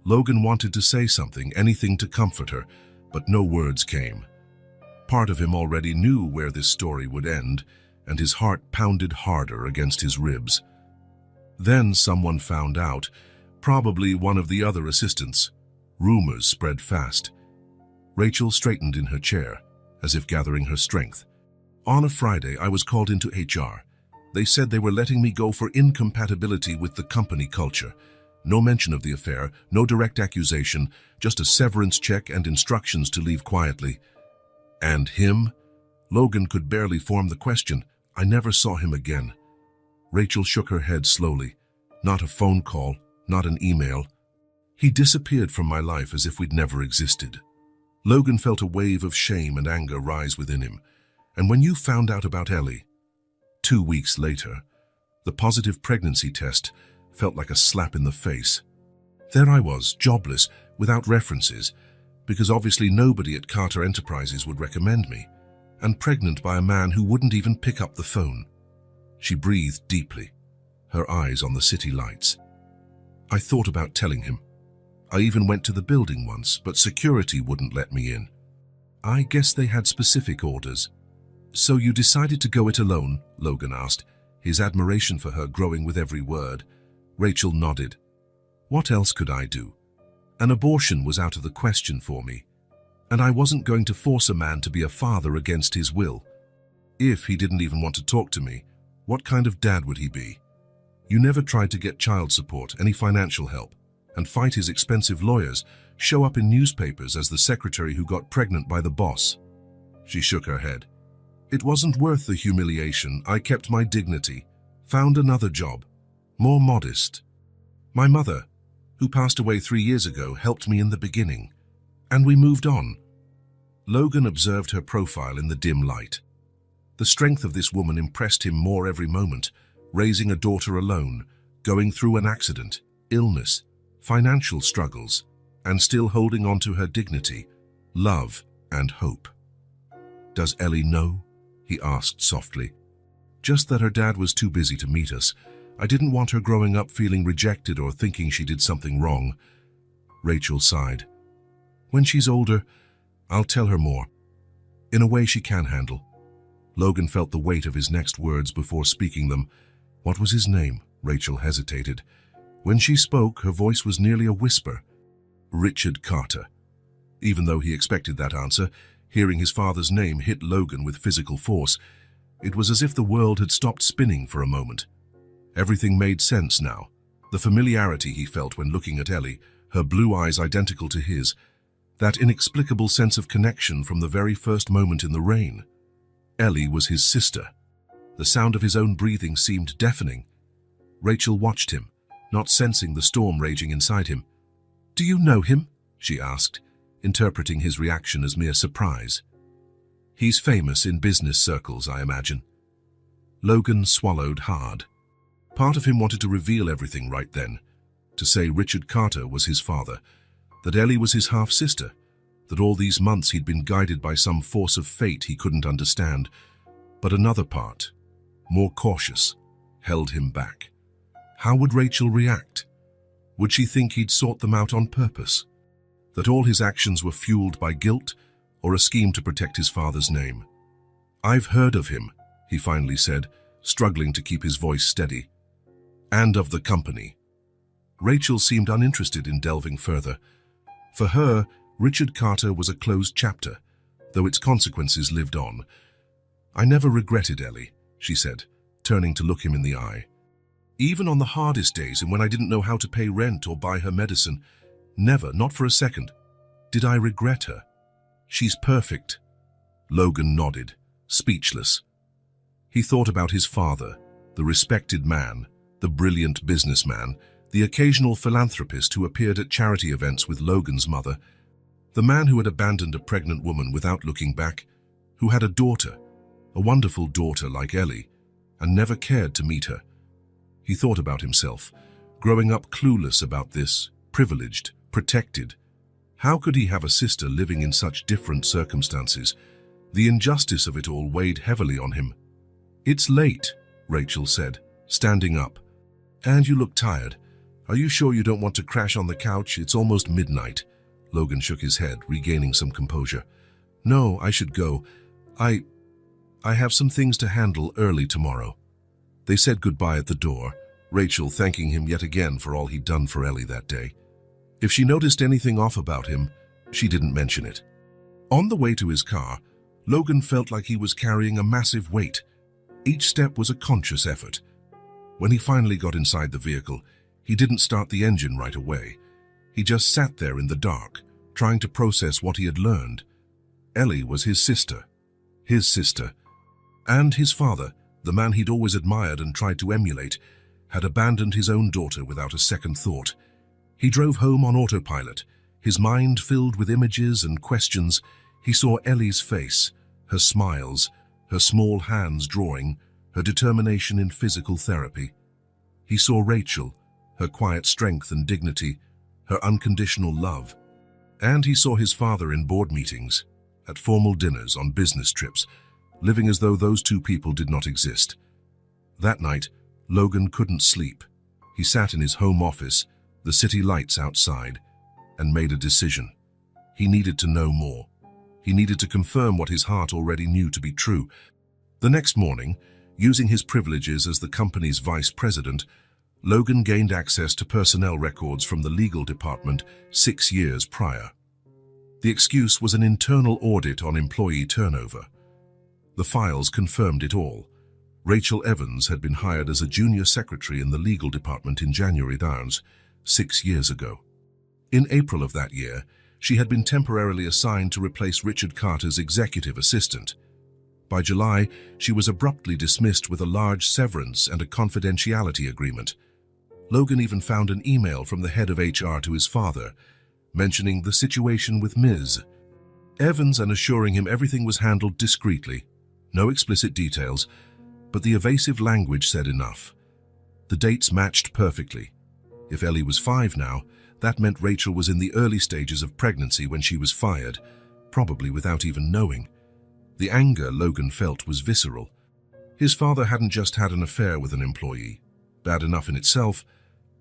Logan wanted to say something, anything to comfort her, but no words came. Part of him already knew where this story would end, and his heart pounded harder against his ribs. Then someone found out, probably one of the other assistants. Rumors spread fast. Rachel straightened in her chair, as if gathering her strength. "On a Friday, I was called into HR. They said they were letting me go for incompatibility with the company culture. No mention of the affair, no direct accusation, just a severance check and instructions to leave quietly." "And him?" Logan could barely form the question. "I never saw him again." Rachel shook her head slowly. "Not a phone call, not an email. He disappeared from my life as if we'd never existed." Logan felt a wave of shame and anger rise within him. "And when you found out about Ellie?" 2 weeks later, the positive pregnancy test felt like a slap in the face. There I was, jobless, without references, because obviously nobody at Carter Enterprises would recommend me, and pregnant by a man who wouldn't even pick up the phone. She breathed deeply, her eyes on the city lights. I thought about telling him. I even went to the building once, but security wouldn't let me in. I guess they had specific orders. So you decided to go it alone? Logan asked, his admiration for her growing with every word. Rachel nodded. What else could I do? An abortion was out of the question for me. And I wasn't going to force a man to be a father against his will. If he didn't even want to talk to me, what kind of dad would he be? You never tried to get child support, any financial help, and fight his expensive lawyers, show up in newspapers as the secretary who got pregnant by the boss. She shook her head. It wasn't worth the humiliation. I kept my dignity, found another job, more modest. My mother, who passed away 3 years ago, helped me in the beginning, and we moved on. Logan observed her profile in the dim light. The strength of this woman impressed him more every moment, raising a daughter alone, going through an accident, illness, financial struggles, and still holding on to her dignity, love, and hope. Does Ellie know? He asked softly. Just that her dad was too busy to meet us. I didn't want her growing up feeling rejected or thinking she did something wrong. Rachel sighed. When she's older, I'll tell her more. In a way she can handle. Logan felt the weight of his next words before speaking them. What was his name? Rachel hesitated. When she spoke, her voice was nearly a whisper. Richard Carter. Even though he expected that answer, hearing his father's name hit Logan with physical force. It was as if the world had stopped spinning for a moment. Everything made sense now. The familiarity he felt when looking at Ellie, her blue eyes identical to his, that inexplicable sense of connection from the very first moment in the rain. Ellie was his sister. The sound of his own breathing seemed deafening. Rachel watched him, not sensing the storm raging inside him. Do you know him? She asked, interpreting his reaction as mere surprise. He's famous in business circles, I imagine. Logan swallowed hard. Part of him wanted to reveal everything right then, to say Richard Carter was his father, that Ellie was his half-sister, that all these months he'd been guided by some force of fate he couldn't understand. But another part, more cautious, held him back. How would Rachel react? Would she think he'd sought them out on purpose? That all his actions were fueled by guilt or a scheme to protect his father's name? I've heard of him, he finally said, struggling to keep his voice steady. And of the company. Rachel seemed uninterested in delving further. For her, Richard Carter was a closed chapter, though its consequences lived on. I never regretted Ellie, she said, turning to look him in the eye. Even on the hardest days and when I didn't know how to pay rent or buy her medicine, never, not for a second, did I regret her. She's perfect. Logan nodded, speechless. He thought about his father, the respected man, the brilliant businessman, the occasional philanthropist who appeared at charity events with Logan's mother, the man who had abandoned a pregnant woman without looking back, who had a daughter, a wonderful daughter like Ellie, and never cared to meet her. He thought about himself, growing up clueless about this, privileged, protected. How could he have a sister living in such different circumstances? The injustice of it all weighed heavily on him. It's late, Rachel said, standing up. And you look tired. Are you sure you don't want to crash on the couch? It's almost midnight. Logan shook his head, regaining some composure. No, I should go. I have some things to handle early tomorrow. They said goodbye at the door, Rachel thanking him yet again for all he'd done for Ellie that day. If she noticed anything off about him, she didn't mention it. On the way to his car, Logan felt like he was carrying a massive weight. Each step was a conscious effort. When he finally got inside the vehicle, he didn't start the engine right away. He just sat there in the dark, trying to process what he had learned. Ellie was his sister, and his father, the man he'd always admired and tried to emulate, had abandoned his own daughter without a second thought. He drove home on autopilot, his mind filled with images and questions. He saw Ellie's face, her smiles, her small hands drawing, her determination in physical therapy. He saw Rachel, her quiet strength and dignity, her unconditional love. And he saw his father in board meetings, at formal dinners, on business trips, living as though those two people did not exist. That night, Logan couldn't sleep. He sat in his home office, the city lights outside, and made a decision. He needed to know more. He needed to confirm what his heart already knew to be true. The next morning, using his privileges as the company's vice president, Logan gained access to personnel records from the legal department 6 years prior. The excuse was an internal audit on employee turnover. The files confirmed it all. Rachel Evans had been hired as a junior secretary in the legal department in January 6 years ago. In April of that year, she had been temporarily assigned to replace Richard Carter's executive assistant. By July, she was abruptly dismissed with a large severance and a confidentiality agreement. Logan even found an email from the head of HR to his father, mentioning the situation with Ms. Evans and assuring him everything was handled discreetly. No explicit details, but the evasive language said enough. The dates matched perfectly. If Ellie was 5 now, that meant Rachel was in the early stages of pregnancy when she was fired, probably without even knowing. The anger Logan felt was visceral. His father hadn't just had an affair with an employee, bad enough in itself,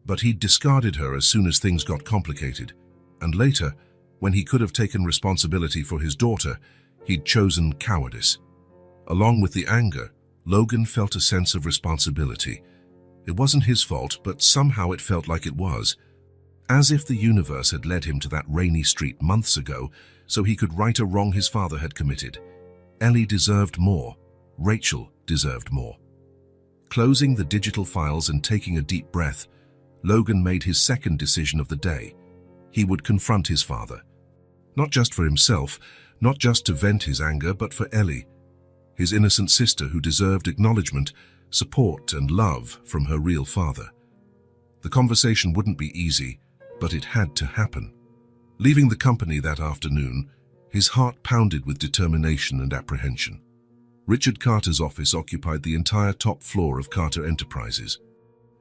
but he'd discarded her as soon as things got complicated. And later, when he could have taken responsibility for his daughter, he'd chosen cowardice. Along with the anger, Logan felt a sense of responsibility. It wasn't his fault, but somehow it felt like it was. As if the universe had led him to that rainy street months ago, so he could right a wrong his father had committed. Ellie deserved more. Rachel deserved more. Closing the digital files and taking a deep breath, Logan made his second decision of the day. He would confront his father. Not just for himself, not just to vent his anger, but for Ellie, his innocent sister who deserved acknowledgement, support and love from her real father. The conversation wouldn't be easy, but it had to happen. Leaving the company that afternoon, his heart pounded with determination and apprehension. Richard Carter's office occupied the entire top floor of Carter Enterprises.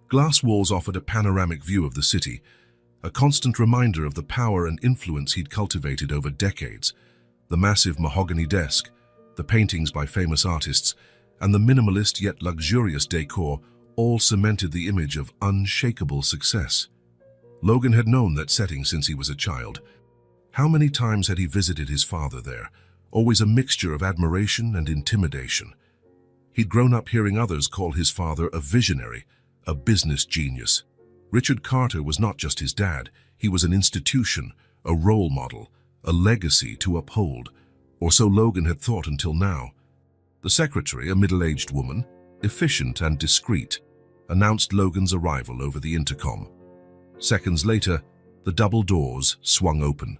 Glass walls offered a panoramic view of the city, a constant reminder of the power and influence he'd cultivated over decades. The massive mahogany desk, the paintings by famous artists, and the minimalist yet luxurious decor all cemented the image of unshakable success. Logan had known that setting since he was a child. How many times had he visited his father there, always a mixture of admiration and intimidation. He'd grown up hearing others call his father a visionary, a business genius. Richard Carter was not just his dad, he was an institution, a role model, a legacy to uphold, or so Logan had thought until now. The secretary, a middle-aged woman, efficient and discreet, announced Logan's arrival over the intercom. Seconds later, the double doors swung open.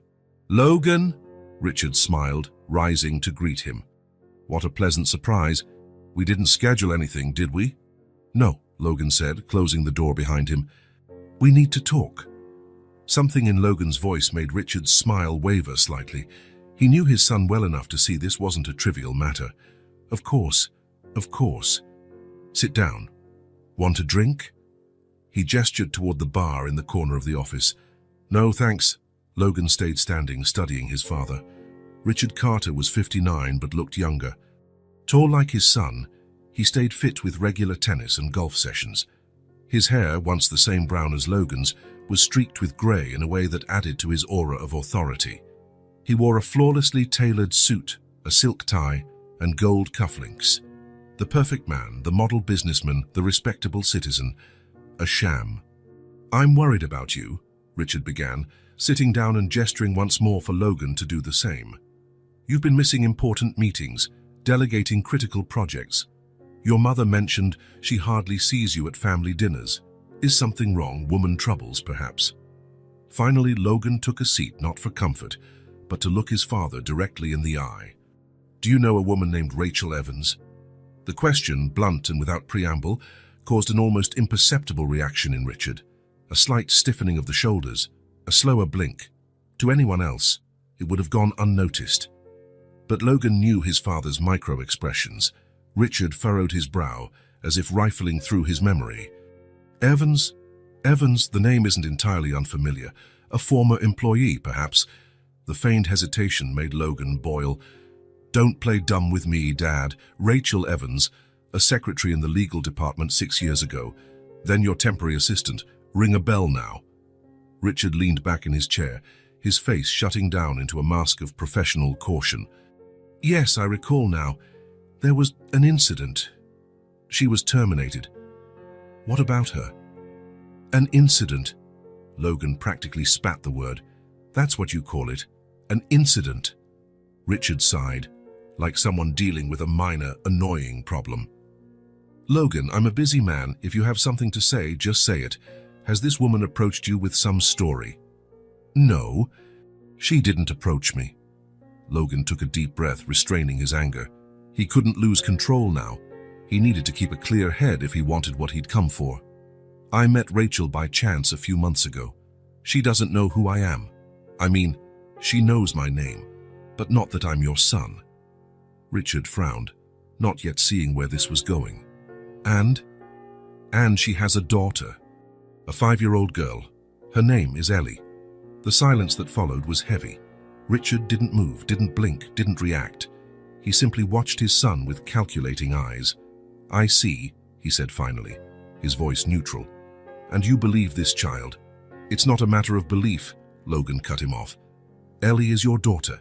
"Logan!" Richard smiled, rising to greet him. "What a pleasant surprise. We didn't schedule anything, did we?" "No," Logan said, closing the door behind him. "We need to talk." Something in Logan's voice made Richard's smile waver slightly. He knew his son well enough to see this wasn't a trivial matter. Of course. Sit down. Want a drink?" He gestured toward the bar in the corner of the office. "No, thanks." Logan stayed standing, studying his father. Richard Carter was 59 but looked younger. Tall like his son, he stayed fit with regular tennis and golf sessions. His hair, once the same brown as Logan's, was streaked with grey in a way that added to his aura of authority. He wore a flawlessly tailored suit, a silk tie, and gold cufflinks. The perfect man, the model businessman, the respectable citizen. A sham. "I'm worried about you," Richard began, sitting down and gesturing once more for Logan to do the same. "You've been missing important meetings, delegating critical projects. Your mother mentioned she hardly sees you at family dinners. Is something wrong? Woman troubles, perhaps?" Finally, Logan took a seat, not for comfort, but to look his father directly in the eye. "Do you know a woman named Rachel Evans?" The question, blunt and without preamble, caused an almost imperceptible reaction in Richard, a slight stiffening of the shoulders, a slower blink. To anyone else, it would have gone unnoticed. But Logan knew his father's micro-expressions. Richard furrowed his brow, as if rifling through his memory. Evans, the name isn't entirely unfamiliar. A former employee, perhaps. The feigned hesitation made Logan boil. "Don't play dumb with me, Dad. Rachel Evans, a secretary in the legal department 6 years ago. Then your temporary assistant. Ring a bell now." Richard leaned back in his chair. his face shutting down into a mask of professional caution. Yes, I recall now. There was an incident. She was terminated. What about her? An incident. Logan practically spat the word. That's what you call it. An incident. Richard sighed, like someone dealing with a minor, annoying problem. Logan, I'm a busy man. If you have something to say, just say it. Has this woman approached you with some story? No, she didn't approach me. Logan took a deep breath, restraining his anger. He couldn't lose control now. He needed to keep a clear head if he wanted what he'd come for. I met Rachel by chance a few months ago. She doesn't know who I am. I mean, she knows my name, but not that I'm your son. Richard frowned, not yet seeing where this was going. And she has a daughter, a 5-year-old girl. Her name is Ellie. The silence that followed was heavy. Richard didn't move, didn't blink, didn't react. He simply watched his son with calculating eyes. I see, he said finally, his voice neutral. And you believe this child? It's not a matter of belief, Logan cut him off. Ellie is your daughter.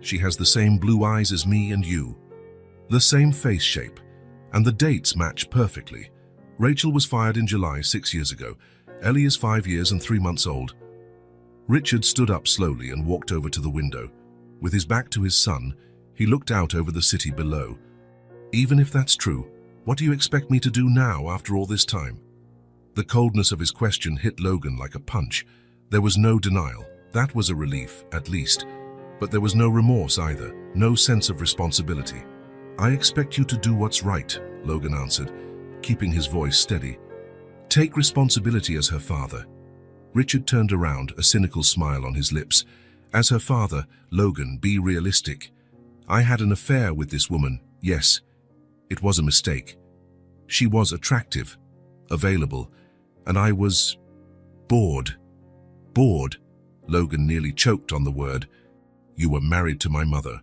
She has the same blue eyes as me and you. The same face shape. And the dates match perfectly. Rachel was fired in July 6 years ago. Ellie is 5 years and 3 months old. Richard stood up slowly and walked over to the window. With his back to his son, he looked out over the city below. Even if that's true, what do you expect me to do now after all this time? The coldness of his question hit Logan like a punch. There was no denial. That was a relief, at least. But there was no remorse either, no sense of responsibility. I expect you to do what's right, Logan answered, keeping his voice steady. Take responsibility as her father. Richard turned around, a cynical smile on his lips. As her father, Logan, be realistic. I had an affair with this woman, yes. It was a mistake. She was attractive, available, and I was bored. Bored? Logan nearly choked on the word. You were married to my mother.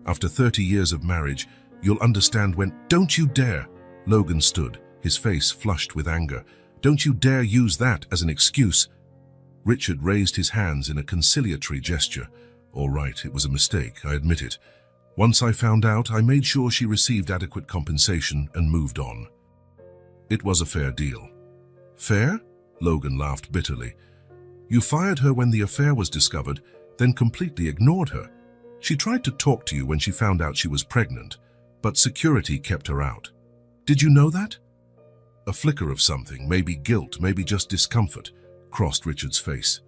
After 30 years of marriage, you'll understand when— Don't you dare! Logan stood, his face flushed with anger. Don't you dare use that as an excuse. Richard raised his hands in a conciliatory gesture. All right, it was a mistake, I admit it. Once I found out, I made sure she received adequate compensation and moved on. It was a fair deal. Fair? Logan laughed bitterly. You fired her when the affair was discovered, then completely ignored her. She tried to talk to you when she found out she was pregnant, but security kept her out. Did you know that? A flicker of something, maybe guilt, maybe just discomfort, crossed Richard's face.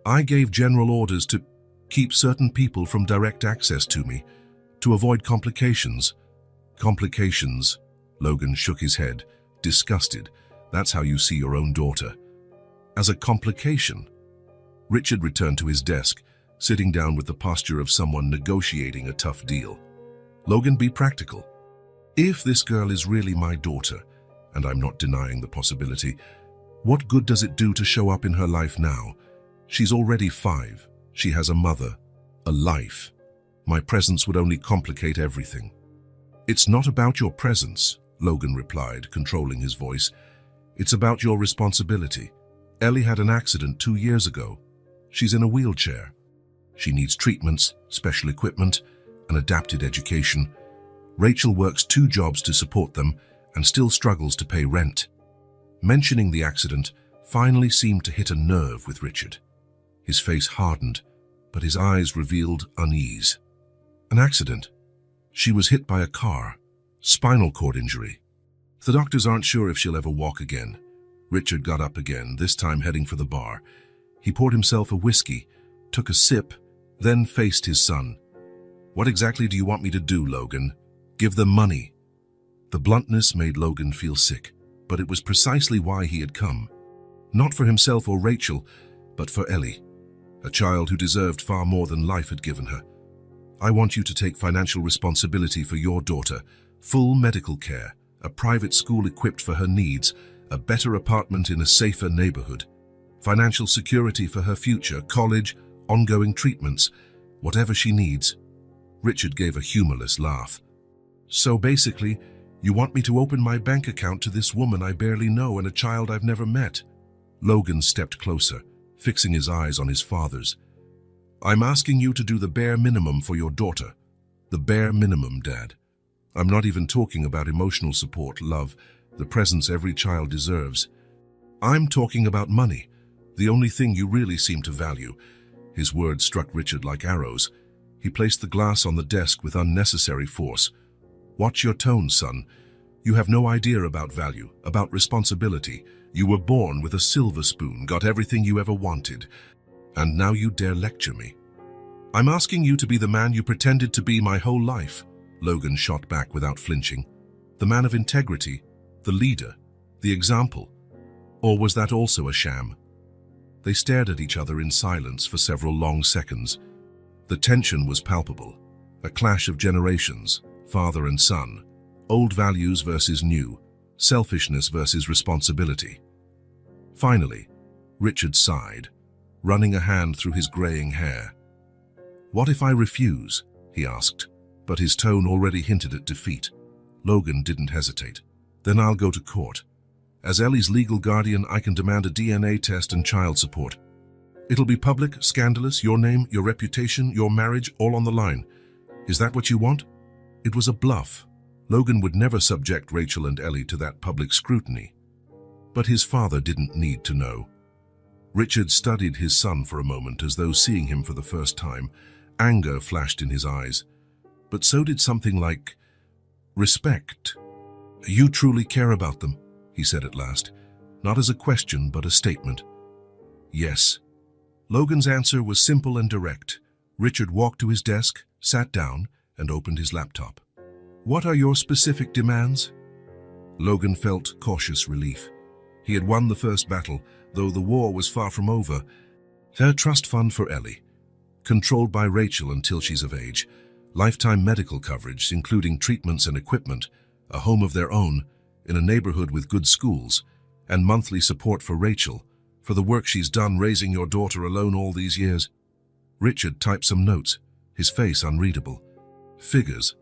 I gave general orders to keep certain people from direct access to me, to avoid complications. Complications? Logan shook his head, disgusted. That's how you see your own daughter. As a complication? Richard returned to his desk, sitting down with the posture of someone negotiating a tough deal. Logan, be practical. If this girl is really my daughter, and I'm not denying the possibility, what good does it do to show up in her life now? She's already 5. She has a mother, a life. My presence would only complicate everything. It's not about your presence, Logan replied, controlling his voice. It's about your responsibility. Ellie had an accident 2 years ago. She's in a wheelchair. She needs treatments, special equipment, and adapted education. Rachel works 2 jobs to support them and still struggles to pay rent. Mentioning the accident finally seemed to hit a nerve with Richard. His face hardened, but his eyes revealed unease. An accident. She was hit by a car. Spinal cord injury. The doctors aren't sure if she'll ever walk again. Richard got up again, this time heading for the bar. He poured himself a whiskey, took a sip, then faced his son. What exactly do you want me to do, Logan? Give them money. The bluntness made Logan feel sick, but it was precisely why he had come. Not for himself or Rachel, but for Ellie, a child who deserved far more than life had given her. I want you to take financial responsibility for your daughter, full medical care, a private school equipped for her needs, a better apartment in a safer neighborhood, financial security for her future, college, ongoing treatments, whatever she needs. Richard gave a humorless laugh. So basically, you want me to open my bank account to this woman I barely know and a child I've never met? Logan stepped closer, fixing his eyes on his father's. I'm asking you to do the bare minimum for your daughter. The bare minimum, Dad. I'm not even talking about emotional support, love, the presence every child deserves. I'm talking about money, the only thing you really seem to value. His words struck Richard like arrows. He placed the glass on the desk with unnecessary force. Watch your tone, son. You have no idea about value, about responsibility. You were born with a silver spoon, got everything you ever wanted, and now you dare lecture me. I'm asking you to be the man you pretended to be my whole life, Logan shot back without flinching. The man of integrity, the leader, the example. Or was that also a sham? They stared at each other in silence for several long seconds. The tension was palpable, a clash of generations, father and son, old values versus new, selfishness versus responsibility. Finally, Richard sighed, running a hand through his graying hair. What if I refuse? He asked, but his tone already hinted at defeat. Logan didn't hesitate. Then I'll go to court. As Ellie's legal guardian, I can demand a DNA test and child support. It'll be public, scandalous, your name, your reputation, your marriage, all on the line. Is that what you want? It was a bluff. Logan would never subject Rachel and Ellie to that public scrutiny. But his father didn't need to know. Richard studied his son for a moment as though seeing him for the first time. Anger flashed in his eyes. But so did something like respect. You truly care about them, he said at last, not as a question but a statement. Yes. Logan's answer was simple and direct. Richard walked to his desk, sat down, and opened his laptop. What are your specific demands? Logan felt cautious relief. He had won the first battle, though the war was far from over. Their trust fund for Ellie, controlled by Rachel until she's of age, lifetime medical coverage, including treatments and equipment, a home of their own, in a neighborhood with good schools, and monthly support for Rachel, for the work she's done raising your daughter alone all these years. Richard typed some notes, his face unreadable. Figures.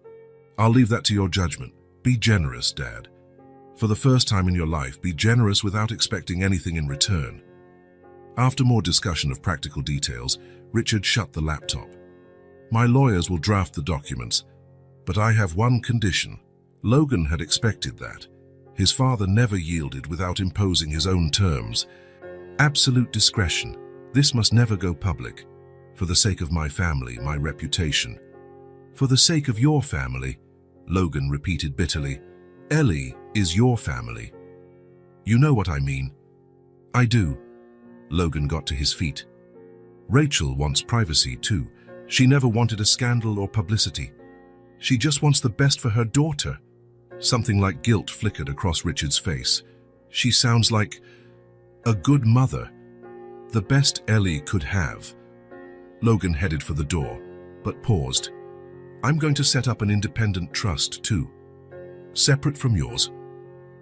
I'll leave that to your judgment. Be generous, Dad. For the first time in your life, be generous without expecting anything in return. After more discussion of practical details, Richard shut the laptop. My lawyers will draft the documents, but I have one condition. Logan had expected that. His father never yielded without imposing his own terms. Absolute discretion. This must never go public. For the sake of my family, my reputation. For the sake of your family, Logan repeated bitterly. Ellie is your family. You know what I mean. I do. Logan got to his feet. Rachel wants privacy too. She never wanted a scandal or publicity. She just wants the best for her daughter. Something like guilt flickered across Richard's face. She sounds like a good mother. The best Ellie could have. Logan headed for the door, but paused. I'm going to set up an independent trust too, separate from yours,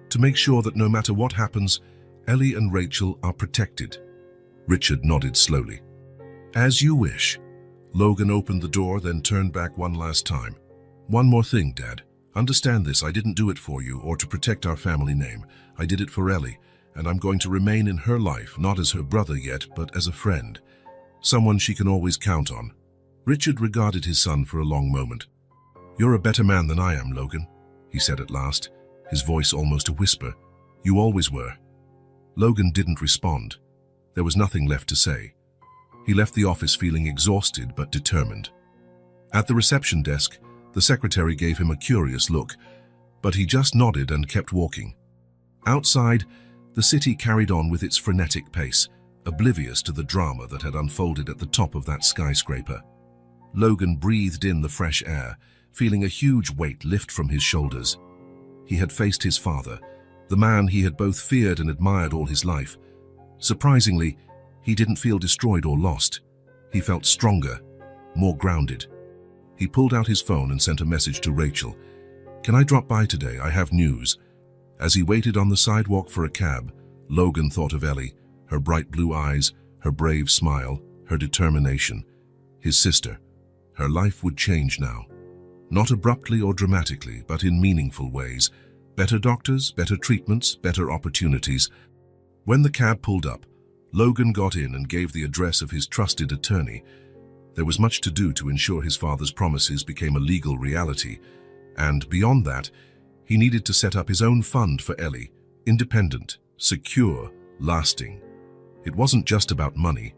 to make sure that no matter what happens, Ellie and Rachel are protected. Richard nodded slowly. As you wish. Logan opened the door, then turned back one last time. One more thing, Dad. Understand this, I didn't do it for you or to protect our family name. I did it for Ellie, and I'm going to remain in her life, not as her brother yet, but as a friend. Someone she can always count on. Richard regarded his son for a long moment. You're a better man than I am, Logan, he said at last, his voice almost a whisper. You always were. Logan didn't respond. There was nothing left to say. He left the office feeling exhausted but determined. At the reception desk, the secretary gave him a curious look, but he just nodded and kept walking. Outside, the city carried on with its frenetic pace, oblivious to the drama that had unfolded at the top of that skyscraper. Logan breathed in the fresh air, feeling a huge weight lift from his shoulders. He had faced his father, the man he had both feared and admired all his life. Surprisingly, he didn't feel destroyed or lost. He felt stronger, more grounded. He pulled out his phone and sent a message to Rachel. Can I drop by today? I have news. As he waited on the sidewalk for a cab, Logan thought of Ellie, her bright blue eyes, her brave smile, her determination. His sister. Her life would change now. Not abruptly or dramatically, but in meaningful ways. Better doctors, better treatments, better opportunities. When the cab pulled up, Logan got in and gave the address of his trusted attorney. There was much to do to ensure his father's promises became a legal reality, and beyond that, he needed to set up his own fund for Ellie, independent, secure, lasting. It wasn't just about money.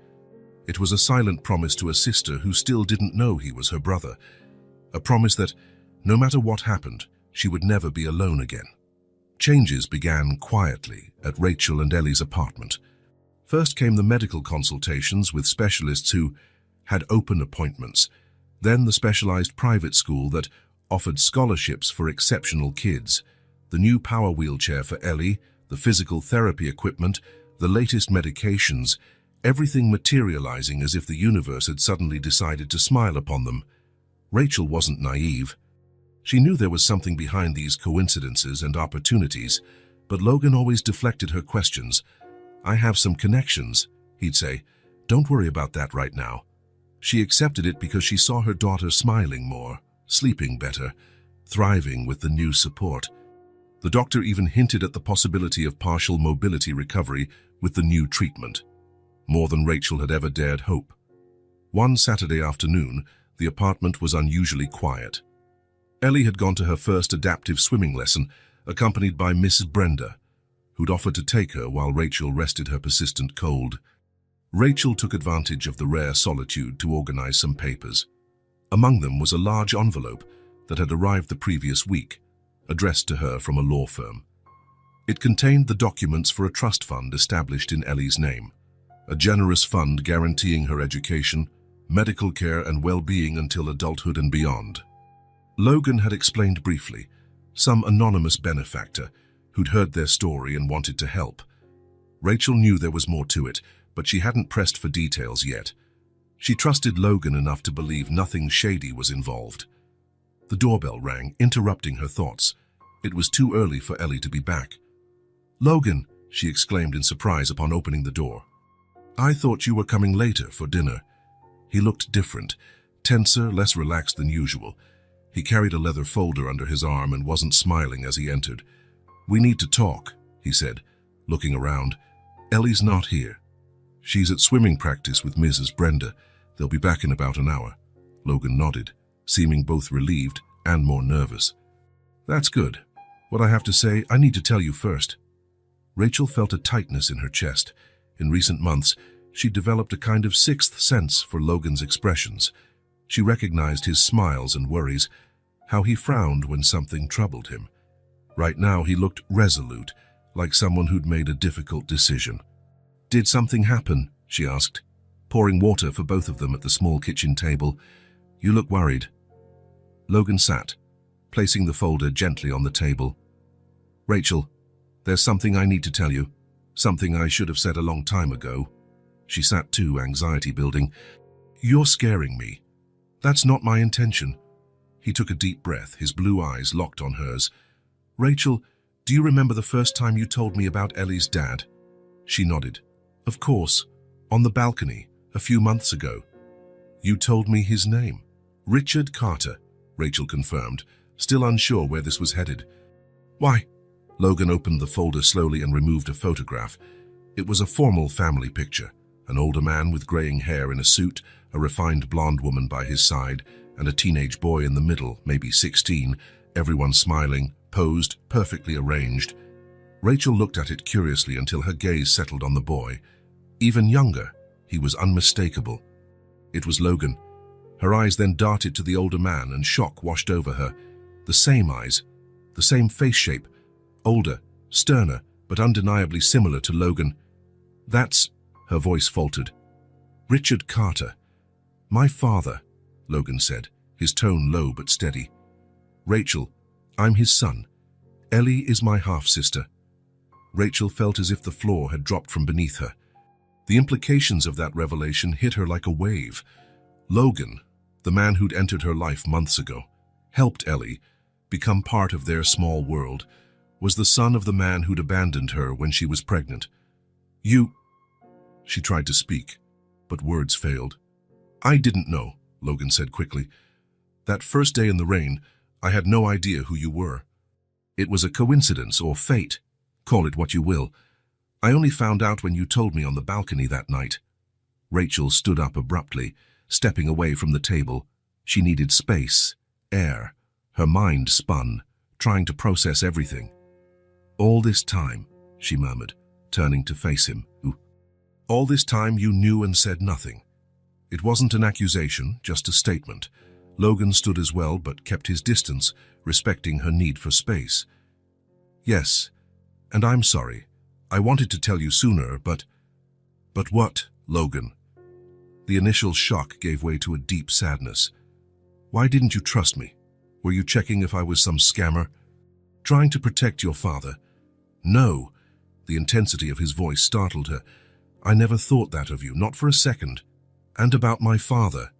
It was a silent promise to a sister who still didn't know he was her brother. A promise that, no matter what happened, she would never be alone again. Changes began quietly at Rachel and Ellie's apartment. First came the medical consultations with specialists who had open appointments, then the specialized private school that offered scholarships for exceptional kids, the new power wheelchair for Ellie, the physical therapy equipment, the latest medications, everything materializing as if the universe had suddenly decided to smile upon them. Rachel wasn't naive. She knew there was something behind these coincidences and opportunities, but Logan always deflected her questions. "I have some connections," he'd say. "Don't worry about that right now." She accepted it because she saw her daughter smiling more, sleeping better, thriving with the new support. The doctor even hinted at the possibility of partial mobility recovery with the new treatment. More than Rachel had ever dared hope. One Saturday afternoon, the apartment was unusually quiet. Ellie had gone to her first adaptive swimming lesson, accompanied by Mrs. Brenda, who'd offered to take her while Rachel rested her persistent cold. Rachel took advantage of the rare solitude to organize some papers. Among them was a large envelope that had arrived the previous week, addressed to her from a law firm. It contained the documents for a trust fund established in Ellie's name, a generous fund guaranteeing her education, medical care and well-being until adulthood and beyond. Logan had explained briefly, some anonymous benefactor who'd heard their story and wanted to help. Rachel knew there was more to it, but she hadn't pressed for details yet. She trusted Logan enough to believe nothing shady was involved. The doorbell rang, interrupting her thoughts. It was too early for Ellie to be back. "Logan," she exclaimed in surprise upon opening the door. "I thought you were coming later for dinner." He looked different, tenser, less relaxed than usual. He carried a leather folder under his arm and wasn't smiling as he entered. "We need to talk," he said, looking around. "Ellie's not here. She's at swimming practice with Mrs. Brenda. They'll be back in about an hour." Logan nodded, seeming both relieved and more nervous. "That's good. What I have to say, I need to tell you first." Rachel felt a tightness in her chest. In recent months, she'd developed a kind of sixth sense for Logan's expressions. She recognized his smiles and worries, how he frowned when something troubled him. Right now, he looked resolute, like someone who'd made a difficult decision. "Did something happen?" she asked, pouring water for both of them at the small kitchen table. "You look worried." Logan sat, placing the folder gently on the table. "Rachel, there's something I need to tell you, something I should have said a long time ago." She sat too, anxiety building. "You're scaring me. That's not my intention." He took a deep breath, his blue eyes locked on hers. "Rachel, do you remember the first time you told me about Ellie's dad?" She nodded. "Of course, on the balcony, a few months ago." "You told me his name." "Richard Carter," Rachel confirmed, still unsure where this was headed. "Why?" Logan opened the folder slowly and removed a photograph. It was a formal family picture, an older man with graying hair in a suit, a refined blonde woman by his side, and a teenage boy in the middle, maybe 16, everyone smiling, posed, perfectly arranged. Rachel looked at it curiously until her gaze settled on the boy. Even younger, he was unmistakable. It was Logan. Her eyes then darted to the older man and shock washed over her. The same eyes, the same face shape, older, sterner, but undeniably similar to Logan. "That's," her voice faltered. "Richard Carter. My father," Logan said, his tone low but steady. "Rachel, I'm his son. Ellie is my half-sister." Rachel felt as if the floor had dropped from beneath her. The implications of that revelation hit her like a wave. Logan, the man who'd entered her life months ago, helped Ellie become part of their small world, was the son of the man who'd abandoned her when she was pregnant. "You..." She tried to speak, but words failed. "I didn't know," Logan said quickly. "That first day in the rain, I had no idea who you were. It was a coincidence or fate. Call it what you will. I only found out when you told me on the balcony that night." Rachel stood up abruptly, stepping away from the table. She needed space, air. Her mind spun, trying to process everything. "All this time," she murmured, turning to face him. "All this time you knew and said nothing." It wasn't an accusation, just a statement. Logan stood as well, but kept his distance, respecting her need for space. "Yes, and I'm sorry. I wanted to tell you sooner, but..." "But what, Logan?" The initial shock gave way to a deep sadness. "Why didn't you trust me? Were you checking if I was some scammer? Trying to protect your father?" "No." The intensity of his voice startled her. "I never thought that of you, not for a second. And about my father."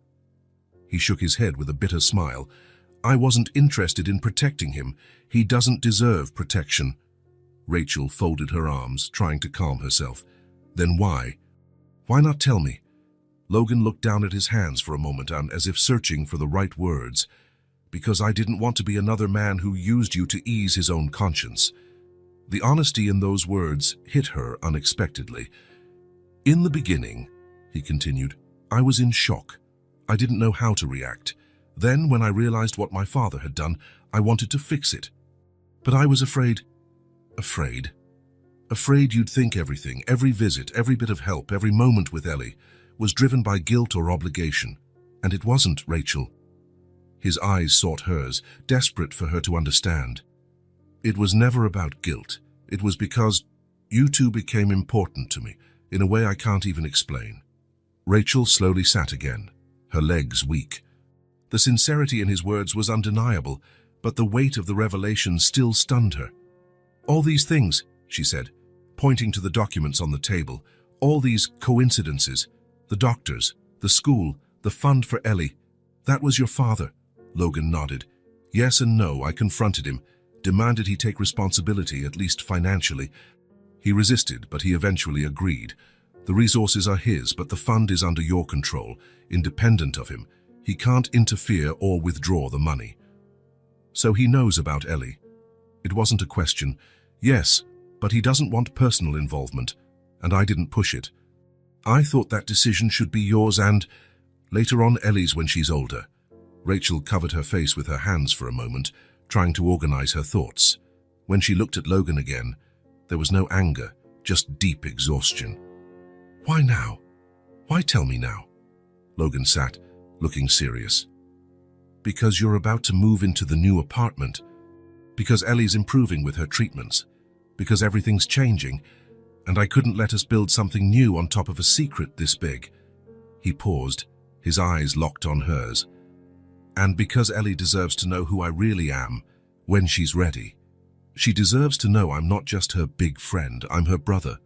He shook his head with a bitter smile. "I wasn't interested in protecting him. He doesn't deserve protection." Rachel folded her arms, trying to calm herself. "Then why? Why not tell me?" Logan looked down at his hands for a moment, and as if searching for the right words. "Because I didn't want to be another man who used you to ease his own conscience." The honesty in those words hit her unexpectedly. "In the beginning," he continued, "I was in shock. I didn't know how to react. Then, when I realized what my father had done, I wanted to fix it. But I was afraid. Afraid you'd think everything, every visit, every bit of help, every moment with Ellie, was driven by guilt or obligation. And it wasn't, Rachel." His eyes sought hers, desperate for her to understand. "It was never about guilt. It was because you two became important to me, in a way I can't even explain." Rachel slowly sat again, her legs weak. The sincerity in his words was undeniable, but the weight of the revelation still stunned her. "All these things," she said, pointing to the documents on the table, "all these coincidences, the doctors, the school, the fund for Ellie, that was your father." Logan nodded. "Yes and no. I confronted him, demanded he take responsibility, at least financially. He resisted, but he eventually agreed. The resources are his, but the fund is under your control, independent of him. He can't interfere or withdraw the money." "So he knows about Ellie?" It wasn't a question. "Yes, but he doesn't want personal involvement, and I didn't push it. I thought that decision should be yours and, later on, Ellie's when she's older." Rachel covered her face with her hands for a moment, trying to organize her thoughts. When she looked at Logan again, there was no anger, just deep exhaustion. "Why now? Why tell me now?" Logan sat, looking serious. "Because you're about to move into the new apartment. Because Ellie's improving with her treatments. Because everything's changing, and I couldn't let us build something new on top of a secret this big." He paused, his eyes locked on hers. "And because Ellie deserves to know who I really am, when she's ready. She deserves to know I'm not just her big friend, I'm her brother."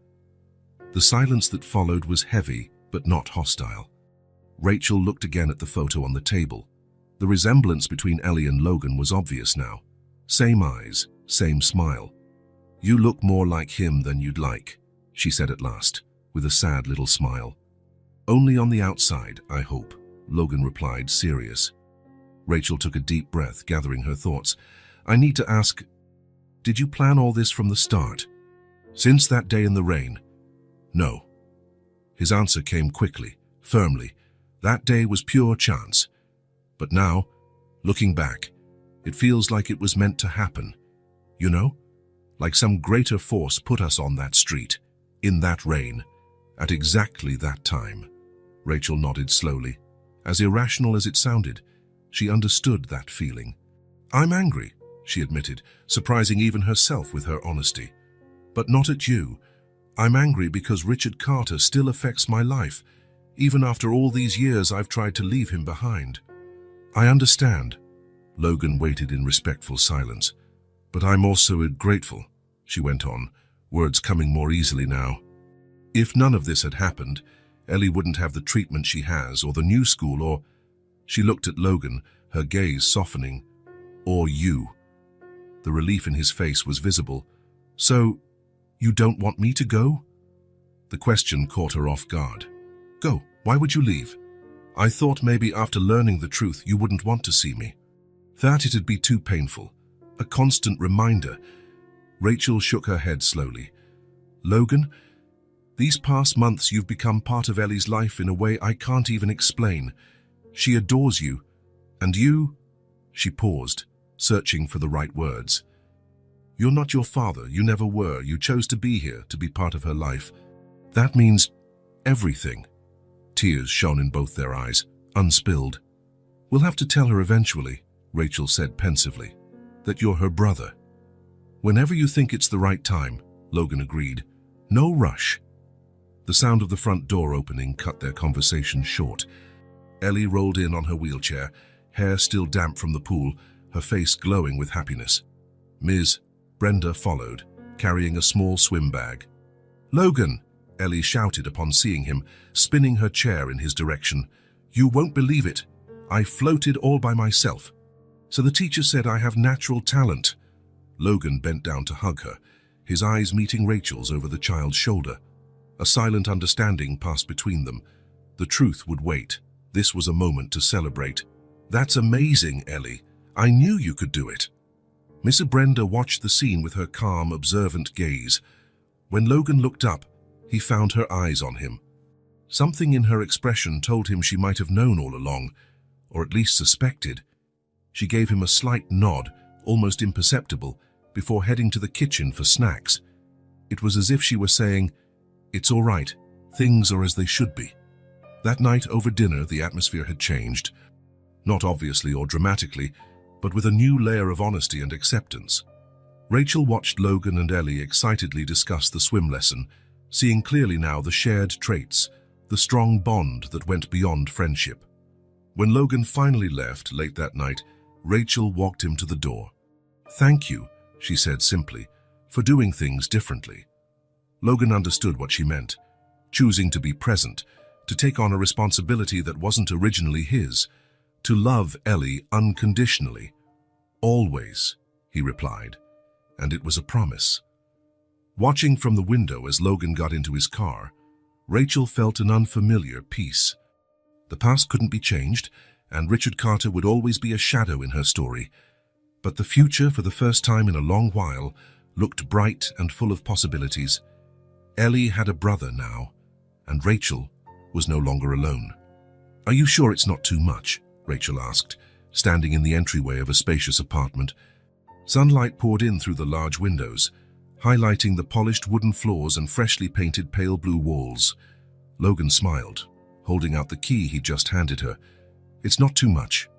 The silence that followed was heavy, but not hostile. Rachel looked again at the photo on the table. The resemblance between Ellie and Logan was obvious now. Same eyes, same smile. "You look more like him than you'd like," she said at last, with a sad little smile. "Only on the outside, I hope," Logan replied, serious. Rachel took a deep breath, gathering her thoughts. "I need to ask, did you plan all this from the start? Since that day in the rain?" "No." His answer came quickly, firmly. That day was pure chance. But now, looking back, it feels like it was meant to happen. You know? Like some greater force put us on that street, in that rain, at exactly that time. Rachel nodded slowly. As irrational as it sounded, she understood that feeling. "I'm angry," she admitted, surprising even herself with her honesty. "But not at you. I'm angry because Richard Carter still affects my life. Even after all these years, I've tried to leave him behind." "I understand." Logan waited in respectful silence. "But I'm also grateful," she went on, words coming more easily now. "If none of this had happened, Ellie wouldn't have the treatment she has, or the new school, or..." She looked at Logan, her gaze softening. "Or you." The relief in his face was visible. "So, you don't want me to go?" The question caught her off guard. "Go. Why would you leave? I thought maybe after learning the truth you wouldn't want to see me. That it'd be too painful. A constant reminder." Rachel shook her head slowly. "Logan, these past months you've become part of Ellie's life in a way I can't even explain. She adores you. And you? She paused, searching for the right words. You're not your father. You never were. You chose to be here, to be part of her life. That means everything. Tears shone in both their eyes, unspilled. We'll have to tell her eventually, Rachel said pensively, that you're her brother. Whenever you think it's the right time, Logan agreed. No rush. The sound of the front door opening cut their conversation short. Ellie rolled in on her wheelchair, hair still damp from the pool, her face glowing with happiness. Ms. Brenda followed, carrying a small swim bag. Logan, Ellie shouted upon seeing him, spinning her chair in his direction. You won't believe it. I floated all by myself. So the teacher said I have natural talent. Logan bent down to hug her, his eyes meeting Rachel's over the child's shoulder. A silent understanding passed between them. The truth would wait. This was a moment to celebrate. That's amazing, Ellie. I knew you could do it. Miss Brenda watched the scene with her calm, observant gaze. When Logan looked up, he found her eyes on him. Something in her expression told him she might have known all along, or at least suspected. She gave him a slight nod, almost imperceptible, before heading to the kitchen for snacks. It was as if she were saying, "It's all right, things are as they should be." That night over dinner, the atmosphere had changed. Not obviously or dramatically, but with a new layer of honesty and acceptance. Rachel watched Logan and Ellie excitedly discuss the swim lesson, seeing clearly now the shared traits, the strong bond that went beyond friendship. When Logan finally left late that night, Rachel walked him to the door. "Thank you," she said simply, "for doing things differently." Logan understood what she meant, choosing to be present, to take on a responsibility that wasn't originally his, to love Ellie unconditionally. "Always," he replied, and it was a promise. Watching from the window as Logan got into his car, Rachel felt an unfamiliar peace. The past couldn't be changed, and Richard Carter would always be a shadow in her story. But the future, for the first time in a long while, looked bright and full of possibilities. Ellie had a brother now, and Rachel was no longer alone. "Are you sure it's not too much?" Rachel asked, standing in the entryway of a spacious apartment. Sunlight poured in through the large windows, highlighting the polished wooden floors and freshly painted pale blue walls. Logan smiled, holding out the key he just handed her. "It's not too much.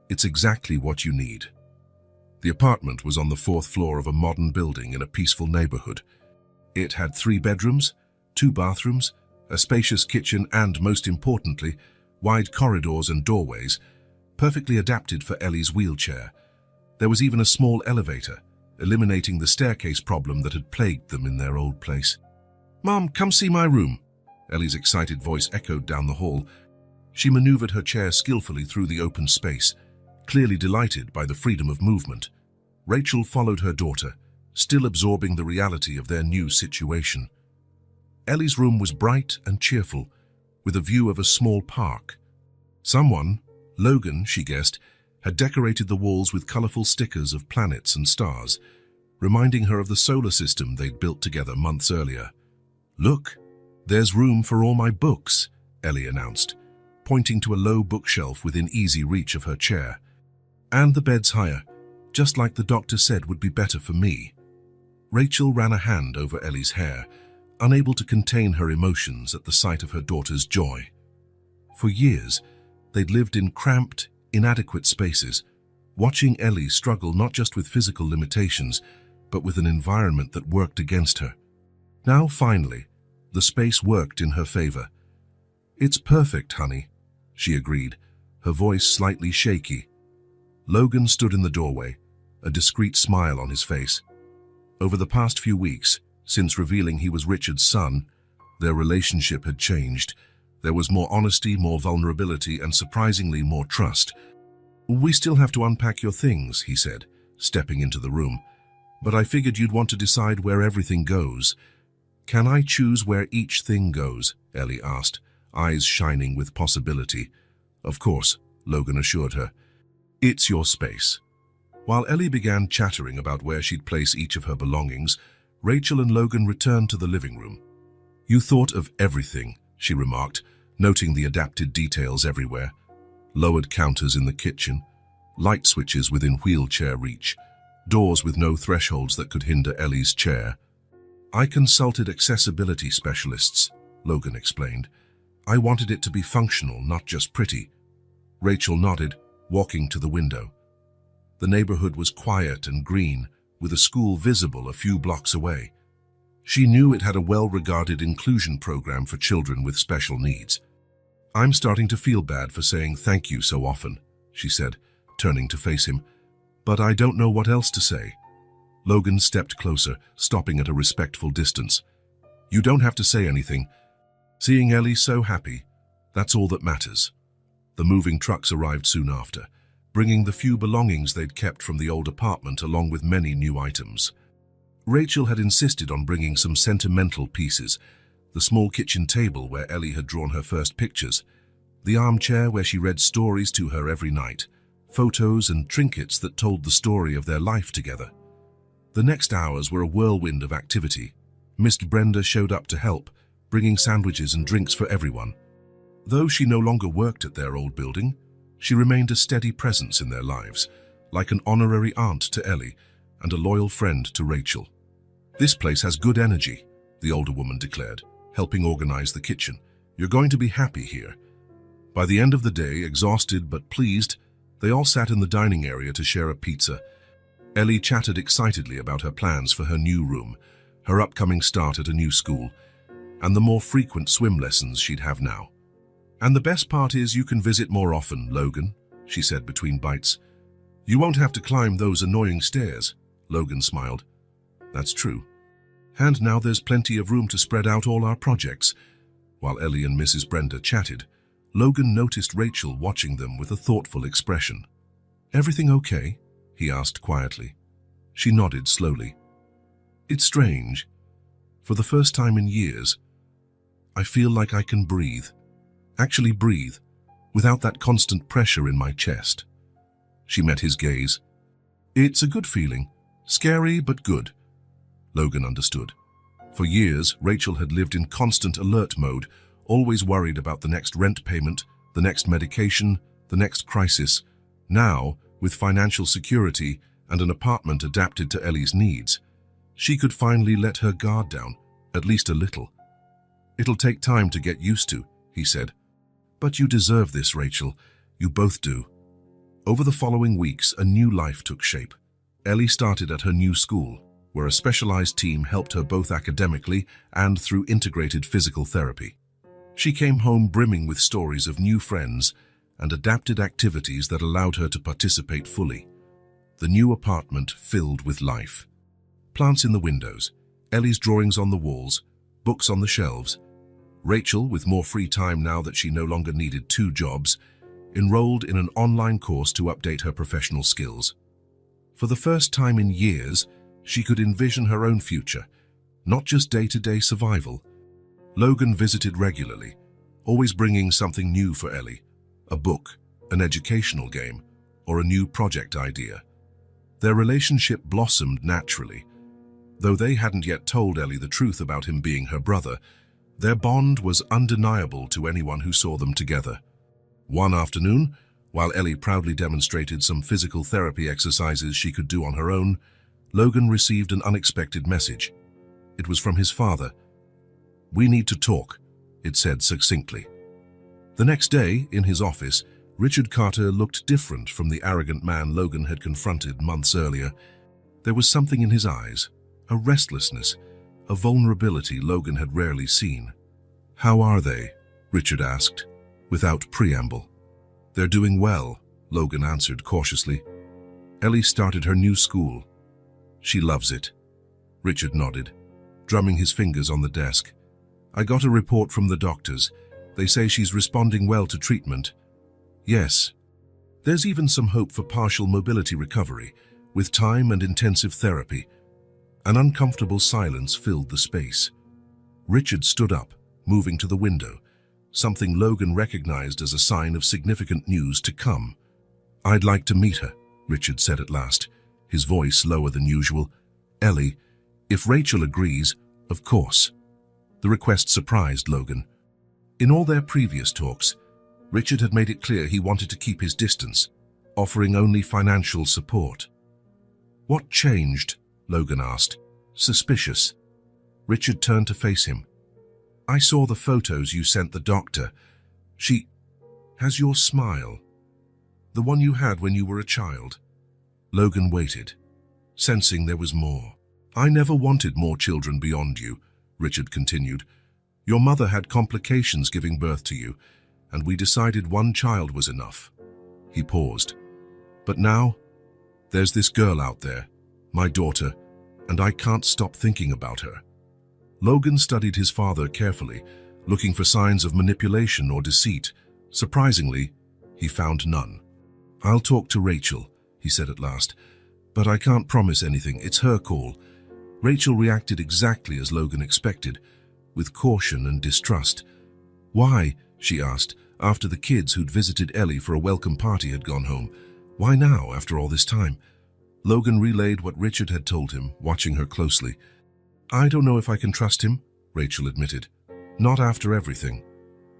It's exactly what you need." The apartment was on the 4th floor of a modern building in a peaceful neighborhood. It had 3 bedrooms, 2 bathrooms, a spacious kitchen and, most importantly, wide corridors and doorways, perfectly adapted for Ellie's wheelchair. There was even a small elevator, eliminating the staircase problem that had plagued them in their old place. "Mom, come see my room." Ellie's excited voice echoed down the hall. She maneuvered her chair skillfully through the open space, clearly delighted by the freedom of movement. Rachel followed her daughter, still absorbing the reality of their new situation. Ellie's room was bright and cheerful, with a view of a small park. Someone, Logan, she guessed, had decorated the walls with colorful stickers of planets and stars, reminding her of the solar system they'd built together months earlier. "Look, there's room for all my books," Ellie announced, pointing to a low bookshelf within easy reach of her chair. "And the bed's higher, just like the doctor said would be better for me." Rachel ran a hand over Ellie's hair, unable to contain her emotions at the sight of her daughter's joy. For years, they'd lived in cramped, inadequate spaces, watching Ellie struggle not just with physical limitations, but with an environment that worked against her. Now, finally, the space worked in her favor. "It's perfect, honey," she agreed, her voice slightly shaky. Logan stood in the doorway, a discreet smile on his face. Over the past few weeks, since revealing he was Richard's son, their relationship had changed. There was more honesty, more vulnerability, and surprisingly more trust. "We still have to unpack your things," he said, stepping into the room. "But I figured you'd want to decide where everything goes." "Can I choose where each thing goes?" Ellie asked, eyes shining with possibility. "Of course," Logan assured her. "It's your space." While Ellie began chattering about where she'd place each of her belongings, Rachel and Logan returned to the living room. "You thought of everything," she remarked, noting the adapted details everywhere. Lowered counters in the kitchen, light switches within wheelchair reach, doors with no thresholds that could hinder Ellie's chair. I consulted accessibility specialists, Logan explained. I wanted it to be functional, not just pretty. Rachel nodded, walking to the window. The neighborhood was quiet and green, with a school visible a few blocks away. She knew it had a well-regarded inclusion program for children with special needs. I'm starting to feel bad for saying thank you so often, she said, turning to face him. But I don't know what else to say. Logan stepped closer, stopping at a respectful distance. You don't have to say anything. Seeing Ellie so happy, that's all that matters. The moving trucks arrived soon after, bringing the few belongings they'd kept from the old apartment along with many new items. Rachel had insisted on bringing some sentimental pieces, the small kitchen table where Ellie had drawn her first pictures, the armchair where she read stories to her every night, photos and trinkets that told the story of their life together. The next hours were a whirlwind of activity. Miss Brenda showed up to help, bringing sandwiches and drinks for everyone. Though she no longer worked at their old building, she remained a steady presence in their lives, like an honorary aunt to Ellie and a loyal friend to Rachel. This place has good energy, the older woman declared, helping organize the kitchen. You're going to be happy here. By the end of the day, exhausted but pleased, they all sat in the dining area to share a pizza. Ellie chatted excitedly about her plans for her new room, her upcoming start at a new school, and the more frequent swim lessons she'd have now. And the best part is you can visit more often, Logan, she said between bites. You won't have to climb those annoying stairs, Logan smiled. That's true. And now there's plenty of room to spread out all our projects. While Ellie and Mrs. Brenda chatted, Logan noticed Rachel watching them with a thoughtful expression. Everything okay? He asked quietly. She nodded slowly. It's strange. For the first time in years, I feel like I can breathe. Actually breathe, without that constant pressure in my chest. She met his gaze. It's a good feeling. Scary, but good. Logan understood. For years, Rachel had lived in constant alert mode, always worried about the next rent payment, the next medication, the next crisis. Now, with financial security and an apartment adapted to Ellie's needs, she could finally let her guard down, at least a little. It'll take time to get used to, he said. But you deserve this, Rachel. You both do. Over the following weeks, a new life took shape. Ellie started at her new school, where a specialized team helped her both academically and through integrated physical therapy. She came home brimming with stories of new friends and adapted activities that allowed her to participate fully. The new apartment filled with life. Plants in the windows, Ellie's drawings on the walls, books on the shelves. Rachel, with more free time now that she no longer needed 2 jobs, enrolled in an online course to update her professional skills. For the first time in years, she could envision her own future, not just day-to-day survival. Logan visited regularly, always bringing something new for Ellie, a book, an educational game, or a new project idea. Their relationship blossomed naturally. Though they hadn't yet told Ellie the truth about him being her brother, their bond was undeniable to anyone who saw them together. One afternoon, while Ellie proudly demonstrated some physical therapy exercises she could do on her own, Logan received an unexpected message. It was from his father. "We need to talk," it said succinctly. The next day, in his office, Richard Carter looked different from the arrogant man Logan had confronted months earlier. There was something in his eyes, a restlessness, a vulnerability Logan had rarely seen. "How are they?" Richard asked, without preamble. "They're doing well," Logan answered cautiously. "Ellie started her new school. She loves it." Richard nodded, drumming his fingers on the desk. "I got a report from the doctors. They say she's responding well to treatment." "Yes. There's even some hope for partial mobility recovery, with time and intensive therapy." An uncomfortable silence filled the space. Richard stood up, moving to the window, something Logan recognized as a sign of significant news to come. "I'd like to meet her," Richard said at last, his voice lower than usual. "Ellie, if Rachel agrees, of course." The request surprised Logan. In all their previous talks, Richard had made it clear he wanted to keep his distance, offering only financial support. "What changed?" Logan asked, suspicious. Richard turned to face him. "I saw the photos you sent the doctor. She has your smile. The one you had when you were a child." Logan waited, sensing there was more. "I never wanted more children beyond you," Richard continued. "Your mother had complications giving birth to you, and we decided one child was enough." He paused. "But now, there's this girl out there, my daughter, and I can't stop thinking about her." Logan studied his father carefully, looking for signs of manipulation or deceit. Surprisingly, he found none. "I'll talk to Rachel," he said at last, "but I can't promise anything. It's her call." Rachel reacted exactly as Logan expected, with caution and distrust. "Why?" she asked, after the kids who'd visited Ellie for a welcome party had gone home. "Why now, after all this time?" Logan relayed what Richard had told him, watching her closely. "I don't know if I can trust him," Rachel admitted. "Not after everything."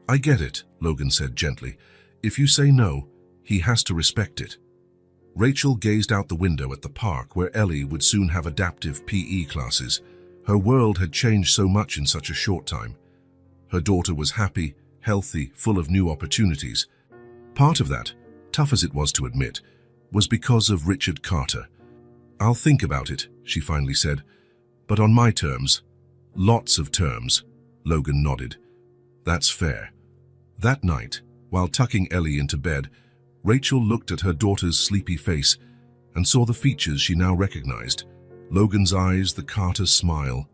"I get it," Logan said gently. "If you say no, he has to respect it." Rachel gazed out the window at the park where Ellie would soon have adaptive PE classes. Her world had changed so much in such a short time. Her daughter was happy, healthy, full of new opportunities. Part of that, tough as it was to admit, was because of Richard Carter. "I'll think about it," she finally said. "But on my terms." "Lots of terms," Logan nodded. "That's fair." That night, while tucking Ellie into bed, Rachel looked at her daughter's sleepy face and saw the features she now recognized. Logan's eyes, the Carter's smile.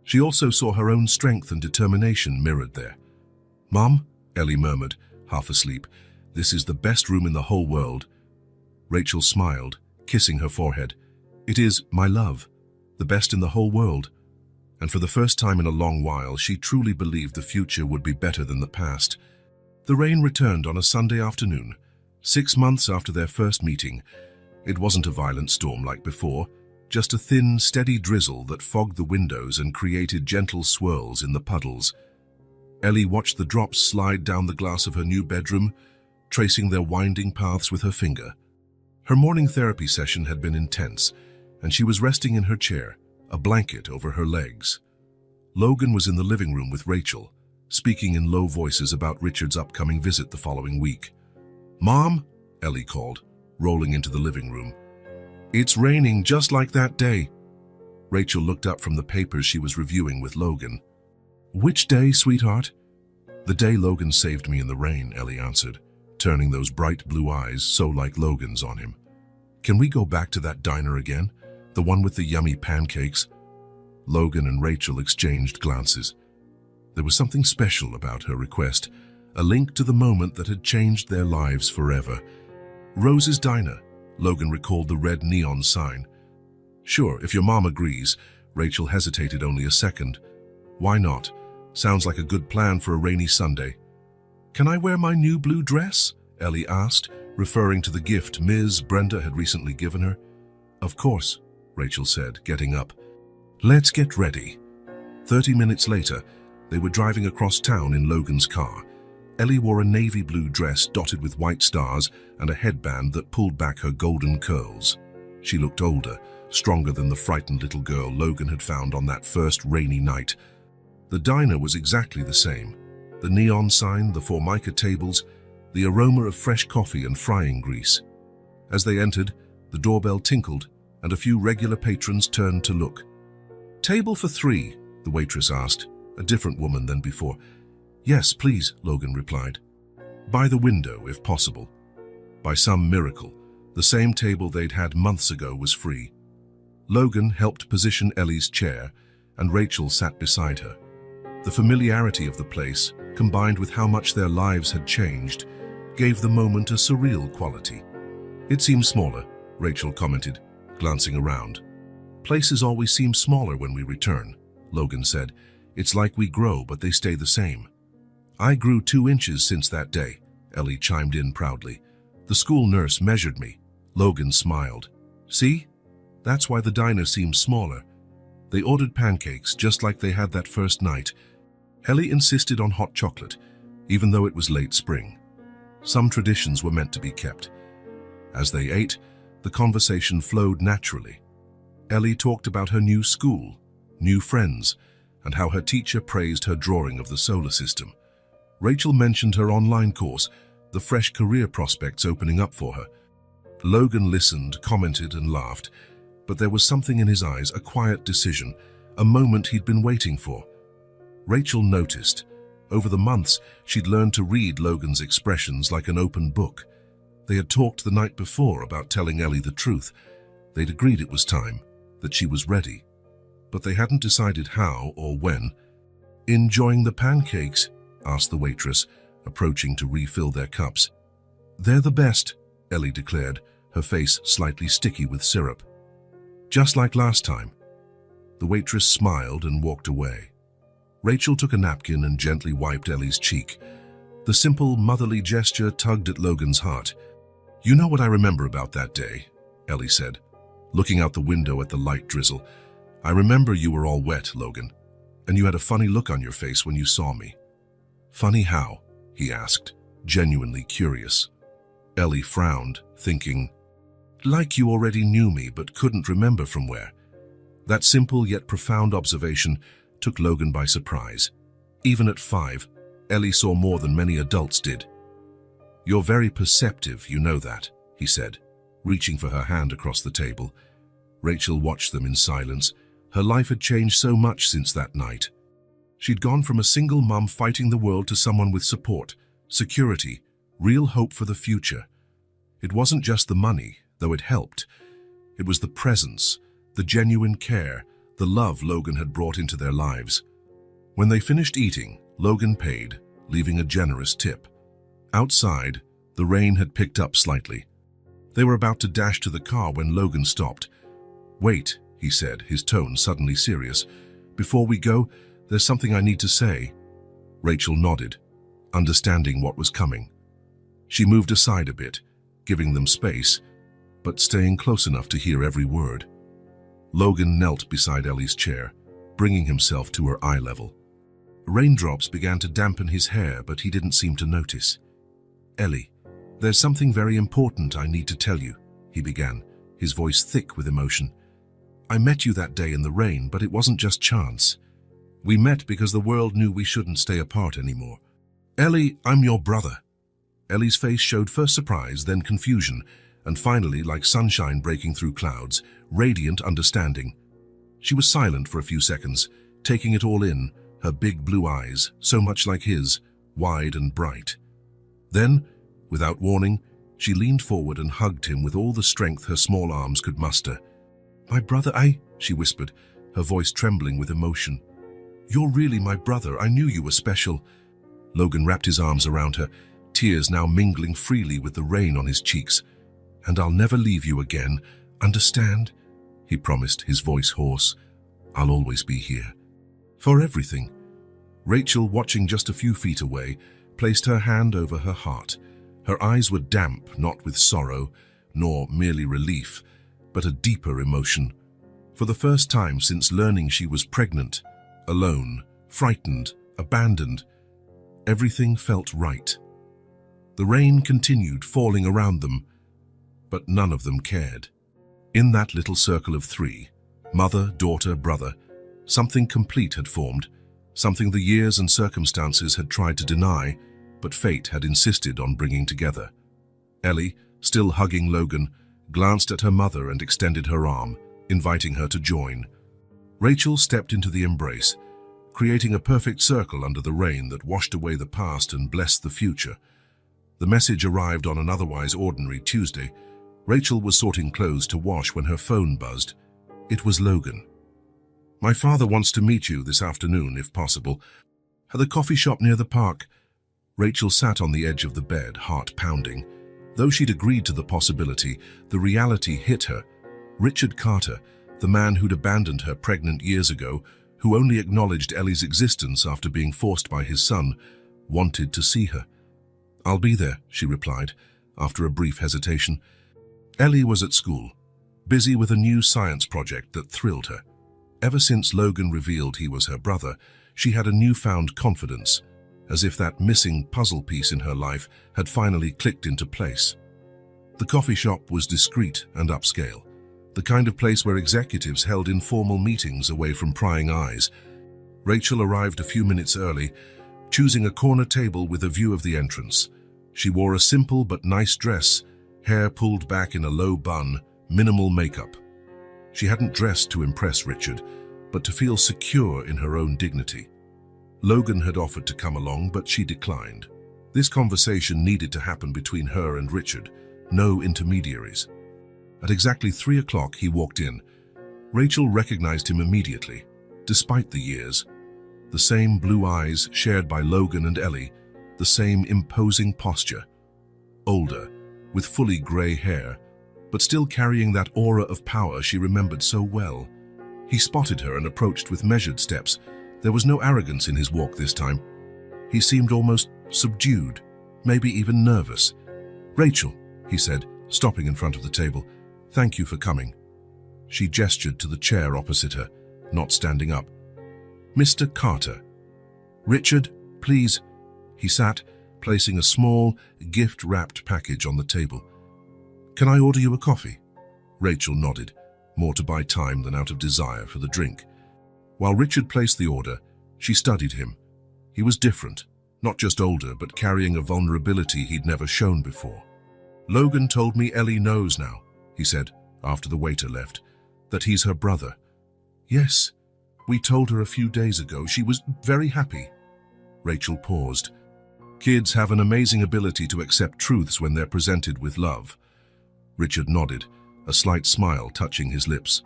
She also saw her own strength and determination mirrored there. "Mom," Ellie murmured, half asleep, "this is the best room in the whole world." Rachel smiled, kissing her forehead. "It is, my love, the best in the whole world." And for the first time in a long while, she truly believed the future would be better than the past. The rain returned on a Sunday afternoon, 6 months after their first meeting. It wasn't a violent storm like before, just a thin, steady drizzle that fogged the windows and created gentle swirls in the puddles. Ellie watched the drops slide down the glass of her new bedroom, tracing their winding paths with her finger. Her morning therapy session had been intense, and she was resting in her chair, a blanket over her legs. Logan was in the living room with Rachel, speaking in low voices about Richard's upcoming visit the following week. "Mom," Ellie called, rolling into the living room. "It's raining just like that day." Rachel looked up from the papers she was reviewing with Logan. "Which day, sweetheart?" "The day Logan saved me in the rain," Ellie answered, turning those bright blue eyes so like Logan's on him. "Can we go back to that diner again? The one with the yummy pancakes?" Logan and Rachel exchanged glances. There was something special about her request, a link to the moment that had changed their lives forever. "Rose's Diner," Logan recalled the red neon sign. "Sure, if your mom agrees." Rachel hesitated only a second. "Why not? Sounds like a good plan for a rainy Sunday." "Can I wear my new blue dress?" Ellie asked, referring to the gift Ms. Brenda had recently given her. "Of course," Rachel said, getting up. "Let's get ready." 30 minutes later, they were driving across town in Logan's car. Ellie wore a navy blue dress dotted with white stars and a headband that pulled back her golden curls. She looked older, stronger than the frightened little girl Logan had found on that first rainy night. The diner was exactly the same. The neon sign, the Formica tables, the aroma of fresh coffee and frying grease. As they entered, the doorbell tinkled, and a few regular patrons turned to look. "Table for 3, the waitress asked, a different woman than before. "Yes, please," Logan replied. "By the window, if possible." By some miracle, the same table they'd had months ago was free. Logan helped position Ellie's chair, and Rachel sat beside her. The familiarity of the place, combined with how much their lives had changed, gave the moment a surreal quality. "It seems smaller," Rachel commented, glancing around. "Places always seem smaller when we return," Logan said. "It's like we grow, but they stay the same." "I grew 2 inches since that day," Ellie chimed in proudly. "The school nurse measured me." Logan smiled. "See? That's why the diner seems smaller." They ordered pancakes just like they had that first night. Ellie insisted on hot chocolate, even though it was late spring. Some traditions were meant to be kept. As they ate, the conversation flowed naturally. Ellie talked about her new school, new friends, and how her teacher praised her drawing of the solar system. Rachel mentioned her online course, the fresh career prospects opening up for her. Logan listened, commented, and laughed, but there was something in his eyes, a quiet decision, a moment he'd been waiting for. Rachel noticed. Over the months, she'd learned to read Logan's expressions like an open book. They had talked the night before about telling Ellie the truth. They'd agreed it was time, that she was ready. But they hadn't decided how or when. "Enjoying the pancakes?" asked the waitress, approaching to refill their cups. "They're the best," Ellie declared, her face slightly sticky with syrup. "Just like last time." The waitress smiled and walked away. Rachel took a napkin and gently wiped Ellie's cheek. The simple, motherly gesture tugged at Logan's heart. "You know what I remember about that day," Ellie said, looking out the window at the light drizzle. "I remember you were all wet, Logan, and you had a funny look on your face when you saw me." "Funny how?" he asked, genuinely curious. Ellie frowned, thinking, "Like you already knew me but couldn't remember from where." That simple yet profound observation took Logan by surprise. Even at 5, Ellie saw more than many adults did. "You're very perceptive, you know that," he said, reaching for her hand across the table. Rachel watched them in silence. Her life had changed so much since that night. She'd gone from a single mum fighting the world to someone with support, security, real hope for the future. It wasn't just the money, though it helped. It was the presence, the genuine care, the love Logan had brought into their lives. When they finished eating, Logan paid, leaving a generous tip. Outside, the rain had picked up slightly. They were about to dash to the car when Logan stopped. "Wait," he said, his tone suddenly serious. "Before we go, there's something I need to say." Rachel nodded, understanding what was coming. She moved aside a bit, giving them space, but staying close enough to hear every word. Logan knelt beside Ellie's chair, bringing himself to her eye level. Raindrops began to dampen his hair, but he didn't seem to notice. "Ellie, there's something very important I need to tell you," he began, his voice thick with emotion. "I met you that day in the rain, but it wasn't just chance. We met because the world knew we shouldn't stay apart anymore. Ellie, I'm your brother." Ellie's face showed first surprise, then confusion, and finally, like sunshine breaking through clouds, radiant understanding. She was silent for a few seconds, taking it all in, her big blue eyes, so much like his, wide and bright. Then, without warning, she leaned forward and hugged him with all the strength her small arms could muster. "My brother, she whispered, her voice trembling with emotion. "You're really my brother. I knew you were special." Logan wrapped his arms around her, tears now mingling freely with the rain on his cheeks. "And I'll never leave you again. Understand?" he promised, his voice hoarse. "I'll always be here. For everything." Rachel, watching just a few feet away, placed her hand over her heart. Her eyes were damp, not with sorrow, nor merely relief, but a deeper emotion. For the first time since learning she was pregnant, alone, frightened, abandoned, everything felt right. The rain continued falling around them, but none of them cared. In that little circle of 3, mother, daughter, brother, something complete had formed, something the years and circumstances had tried to deny, but fate had insisted on bringing together. Ellie, still hugging Logan, glanced at her mother and extended her arm, inviting her to join. Rachel stepped into the embrace, creating a perfect circle under the rain that washed away the past and blessed the future. The message arrived on an otherwise ordinary Tuesday. Rachel was sorting clothes to wash when her phone buzzed. It was Logan. "My father wants to meet you this afternoon, if possible, at the coffee shop near the park." Rachel sat on the edge of the bed, heart pounding. Though she'd agreed to the possibility, the reality hit her. Richard Carter, the man who'd abandoned her pregnant years ago, who only acknowledged Ellie's existence after being forced by his son, wanted to see her. "I'll be there," she replied, after a brief hesitation. Ellie was at school, busy with a new science project that thrilled her. Ever since Logan revealed he was her brother, she had a newfound confidence. as if that missing puzzle piece in her life had finally clicked into place. The coffee shop was discreet and upscale, the kind of place where executives held informal meetings away from prying eyes. Rachel arrived a few minutes early, choosing a corner table with a view of the entrance. She wore a simple but nice dress, hair pulled back in a low bun, minimal makeup. She hadn't dressed to impress Richard, but to feel secure in her own dignity. Logan had offered to come along, but she declined. This conversation needed to happen between her and Richard, no intermediaries. At exactly 3 o'clock, he walked in. Rachel recognized him immediately, despite the years. The same blue eyes shared by Logan and Ellie, the same imposing posture. Older, with fully grey hair, but still carrying that aura of power she remembered so well. He spotted her and approached with measured steps. There was no arrogance in his walk this time. He seemed almost subdued, maybe even nervous. "Rachel," he said, stopping in front of the table, "thank you for coming." She gestured to the chair opposite her, not standing up. "Mr. Carter." "Richard, please." He sat, placing a small, gift-wrapped package on the table. "Can I order you a coffee?" Rachel nodded, more to buy time than out of desire for the drink. While Richard placed the order, she studied him. He was different, not just older, but carrying a vulnerability he'd never shown before. "Logan told me Ellie knows now," he said, after the waiter left, "that he's her brother." "Yes, we told her a few days ago. She was very happy." Rachel paused. Kids have an amazing ability to accept truths when they're presented with love. Richard nodded, a slight smile touching his lips.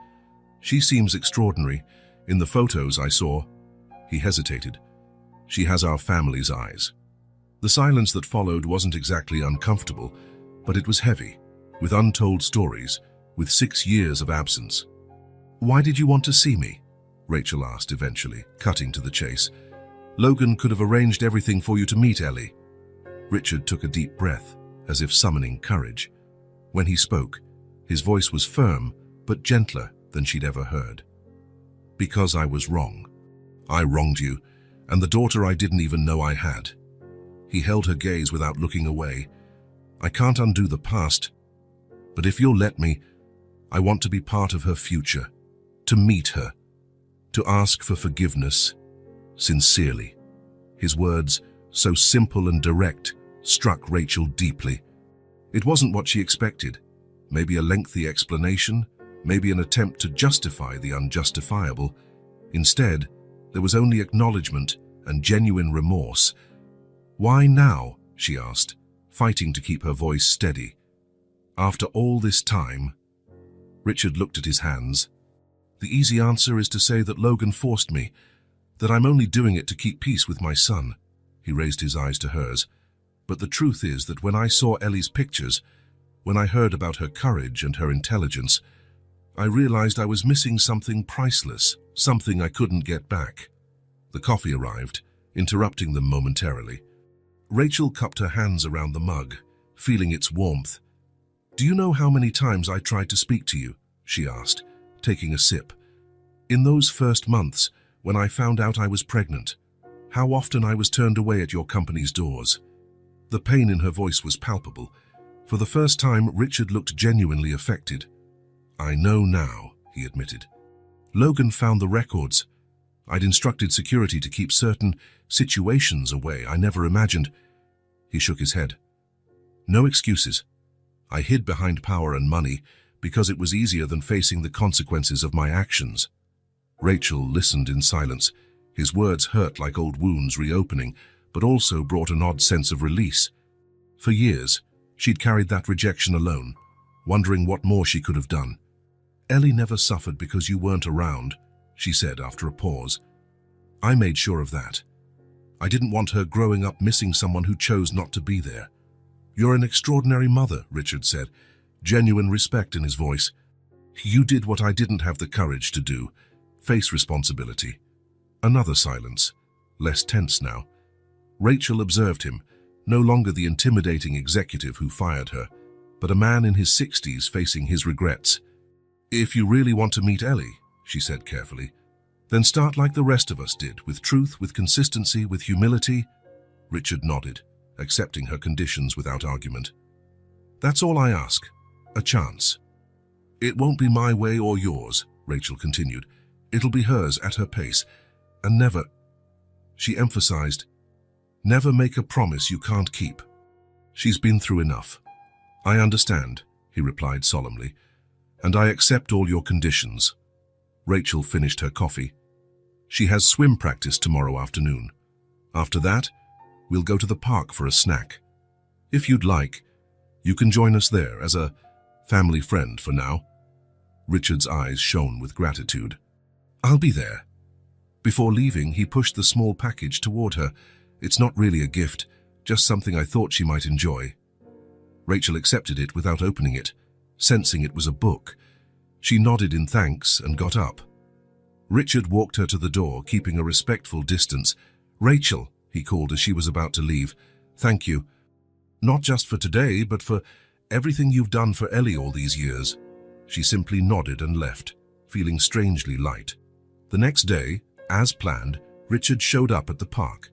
"She seems extraordinary. In the photos I saw..." He hesitated. "She has our family's eyes." The silence that followed wasn't exactly uncomfortable, but it was heavy, with untold stories, with 6 years of absence. "Why did you want to see me?" Rachel asked eventually, cutting to the chase. "Logan could have arranged everything for you to meet Ellie." Richard took a deep breath, as if summoning courage. When he spoke, his voice was firm, but gentler than she'd ever heard. "Because I was wrong. I wronged you, and the daughter I didn't even know I had." He held her gaze without looking away. "I can't undo the past, but if you'll let me, I want to be part of her future, to meet her, to ask for forgiveness, sincerely." His words, so simple and direct, struck Rachel deeply. It wasn't what she expected. Maybe a lengthy explanation, maybe an attempt to justify the unjustifiable. Instead, there was only acknowledgement and genuine remorse. "Why now?" she asked, fighting to keep her voice steady. "After all this time?" Richard looked at his hands. "The easy answer is to say that Logan forced me, that I'm only doing it to keep peace with my son." He raised his eyes to hers. "But the truth is that when I saw Ellie's pictures, when I heard about her courage and her intelligence, I realized I was missing something priceless, something I couldn't get back." The coffee arrived, interrupting them momentarily. Rachel cupped her hands around the mug, feeling its warmth. "Do you know how many times I tried to speak to you?" she asked, taking a sip. "In those first months, when I found out I was pregnant, how often I was turned away at your company's doors." The pain in her voice was palpable. For the first time, Richard looked genuinely affected. "I know now," he admitted. "Logan found the records. I'd instructed security to keep certain situations away I never imagined." He shook his head. "No excuses. I hid behind power and money because it was easier than facing the consequences of my actions." Rachel listened in silence. His words hurt like old wounds reopening, but also brought an odd sense of release. For years, she'd carried that rejection alone, wondering what more she could have done. "Ellie never suffered because you weren't around," she said after a pause. "I made sure of that. I didn't want her growing up missing someone who chose not to be there." "You're an extraordinary mother," Richard said, genuine respect in his voice. "You did what I didn't have the courage to do, face responsibility." Another silence, less tense now. Rachel observed him, no longer the intimidating executive who fired her, but a man in his 60s facing his regrets. "If you really want to meet Ellie," she said carefully, "then start like the rest of us did, with truth, with consistency, with humility." Richard nodded, accepting her conditions without argument. That's all I ask, a chance. It won't be my way or yours, Rachel continued. It'll be hers at her pace, and never, she emphasized, never make a promise you can't keep. She's been through enough. I understand, he replied solemnly, and I accept all your conditions. Rachel finished her coffee. She has swim practice tomorrow afternoon. After that, we'll go to the park for a snack. If you'd like, you can join us there as a family friend for now. Richard's eyes shone with gratitude. I'll be there. Before leaving, he pushed the small package toward her. It's not really a gift, just something I thought she might enjoy. Rachel accepted it without opening it, sensing it was a book. She nodded in thanks and got up. Richard walked her to the door, keeping a respectful distance. Rachel, he called as she was about to leave, thank you. Not just for today, but for everything you've done for Ellie all these years. She simply nodded and left, feeling strangely light. The next day, as planned, Richard showed up at the park.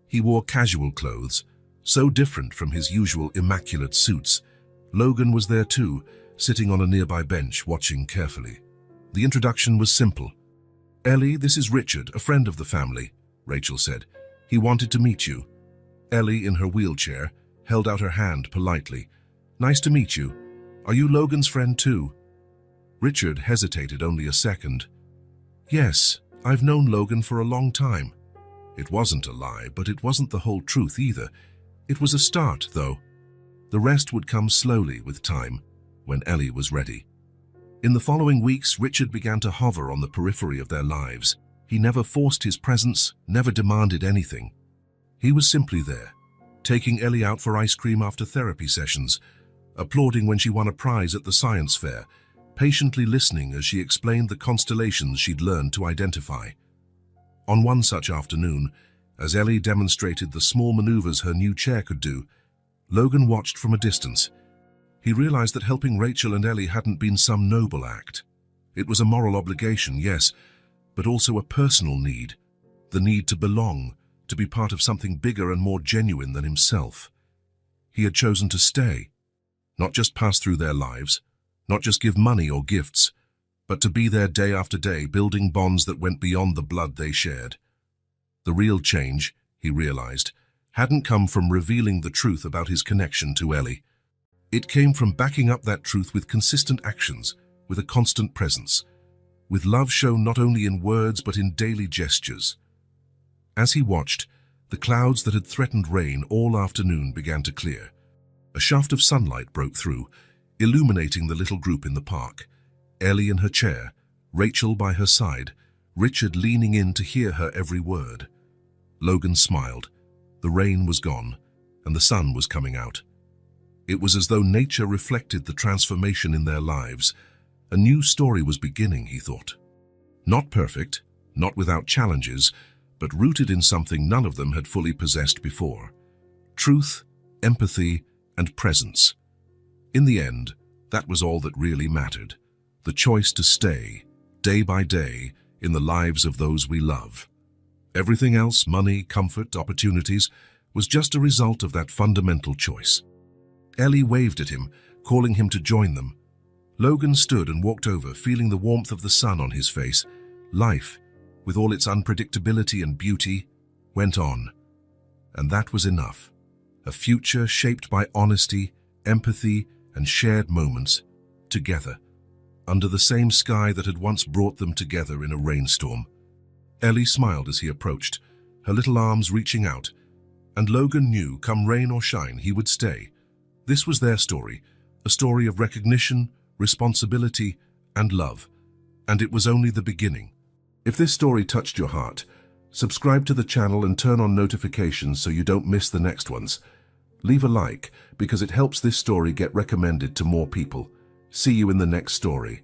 He wore casual clothes, so different from his usual immaculate suits. Logan was there too, sitting on a nearby bench, watching carefully. The introduction was simple. Ellie, this is Richard, a friend of the family, Rachel said. He wanted to meet you. Ellie, in her wheelchair, held out her hand politely. Nice to meet you. Are you Logan's friend too? Richard hesitated only a second. Yes, I've known Logan for a long time. It wasn't a lie, but it wasn't the whole truth either. It was a start, though. The rest would come slowly with time, when Ellie was ready. In the following weeks, Richard began to hover on the periphery of their lives. He never forced his presence, never demanded anything. He was simply there, taking Ellie out for ice cream after therapy sessions, applauding when she won a prize at the science fair, patiently listening as she explained the constellations she'd learned to identify. On one such afternoon, as Ellie demonstrated the small maneuvers her new chair could do, Logan watched from a distance. He realized that helping Rachel and Ellie hadn't been some noble act. It was a moral obligation, yes, but also a personal need, the need to belong, to be part of something bigger and more genuine than himself. He had chosen to stay, not just pass through their lives, not just give money or gifts, but to be there day after day, building bonds that went beyond the blood they shared. The real change, he realized, hadn't come from revealing the truth about his connection to Ellie. It came from backing up that truth with consistent actions, with a constant presence, with love shown not only in words but in daily gestures. As he watched, the clouds that had threatened rain all afternoon began to clear. A shaft of sunlight broke through, illuminating the little group in the park. Ellie in her chair, Rachel by her side, Richard leaning in to hear her every word. Logan smiled. The rain was gone, and the sun was coming out. It was as though nature reflected the transformation in their lives. A new story was beginning, he thought. Not perfect, not without challenges, but rooted in something none of them had fully possessed before. Truth, empathy, and presence. In the end, that was all that really mattered. The choice to stay, day by day, in the lives of those we love. Everything else, money, comfort, opportunities, was just a result of that fundamental choice. Ellie waved at him, calling him to join them. Logan stood and walked over, feeling the warmth of the sun on his face. Life, with all its unpredictability and beauty, went on. And that was enough. A future shaped by honesty, empathy, and shared moments, together, under the same sky that had once brought them together in a rainstorm. Ellie smiled as he approached, her little arms reaching out, and Logan knew, come rain or shine, he would stay. This was their story, a story of recognition, responsibility, and love. And it was only the beginning. If this story touched your heart, subscribe to the channel and turn on notifications so you don't miss the next ones. Leave a like, because it helps this story get recommended to more people. See you in the next story.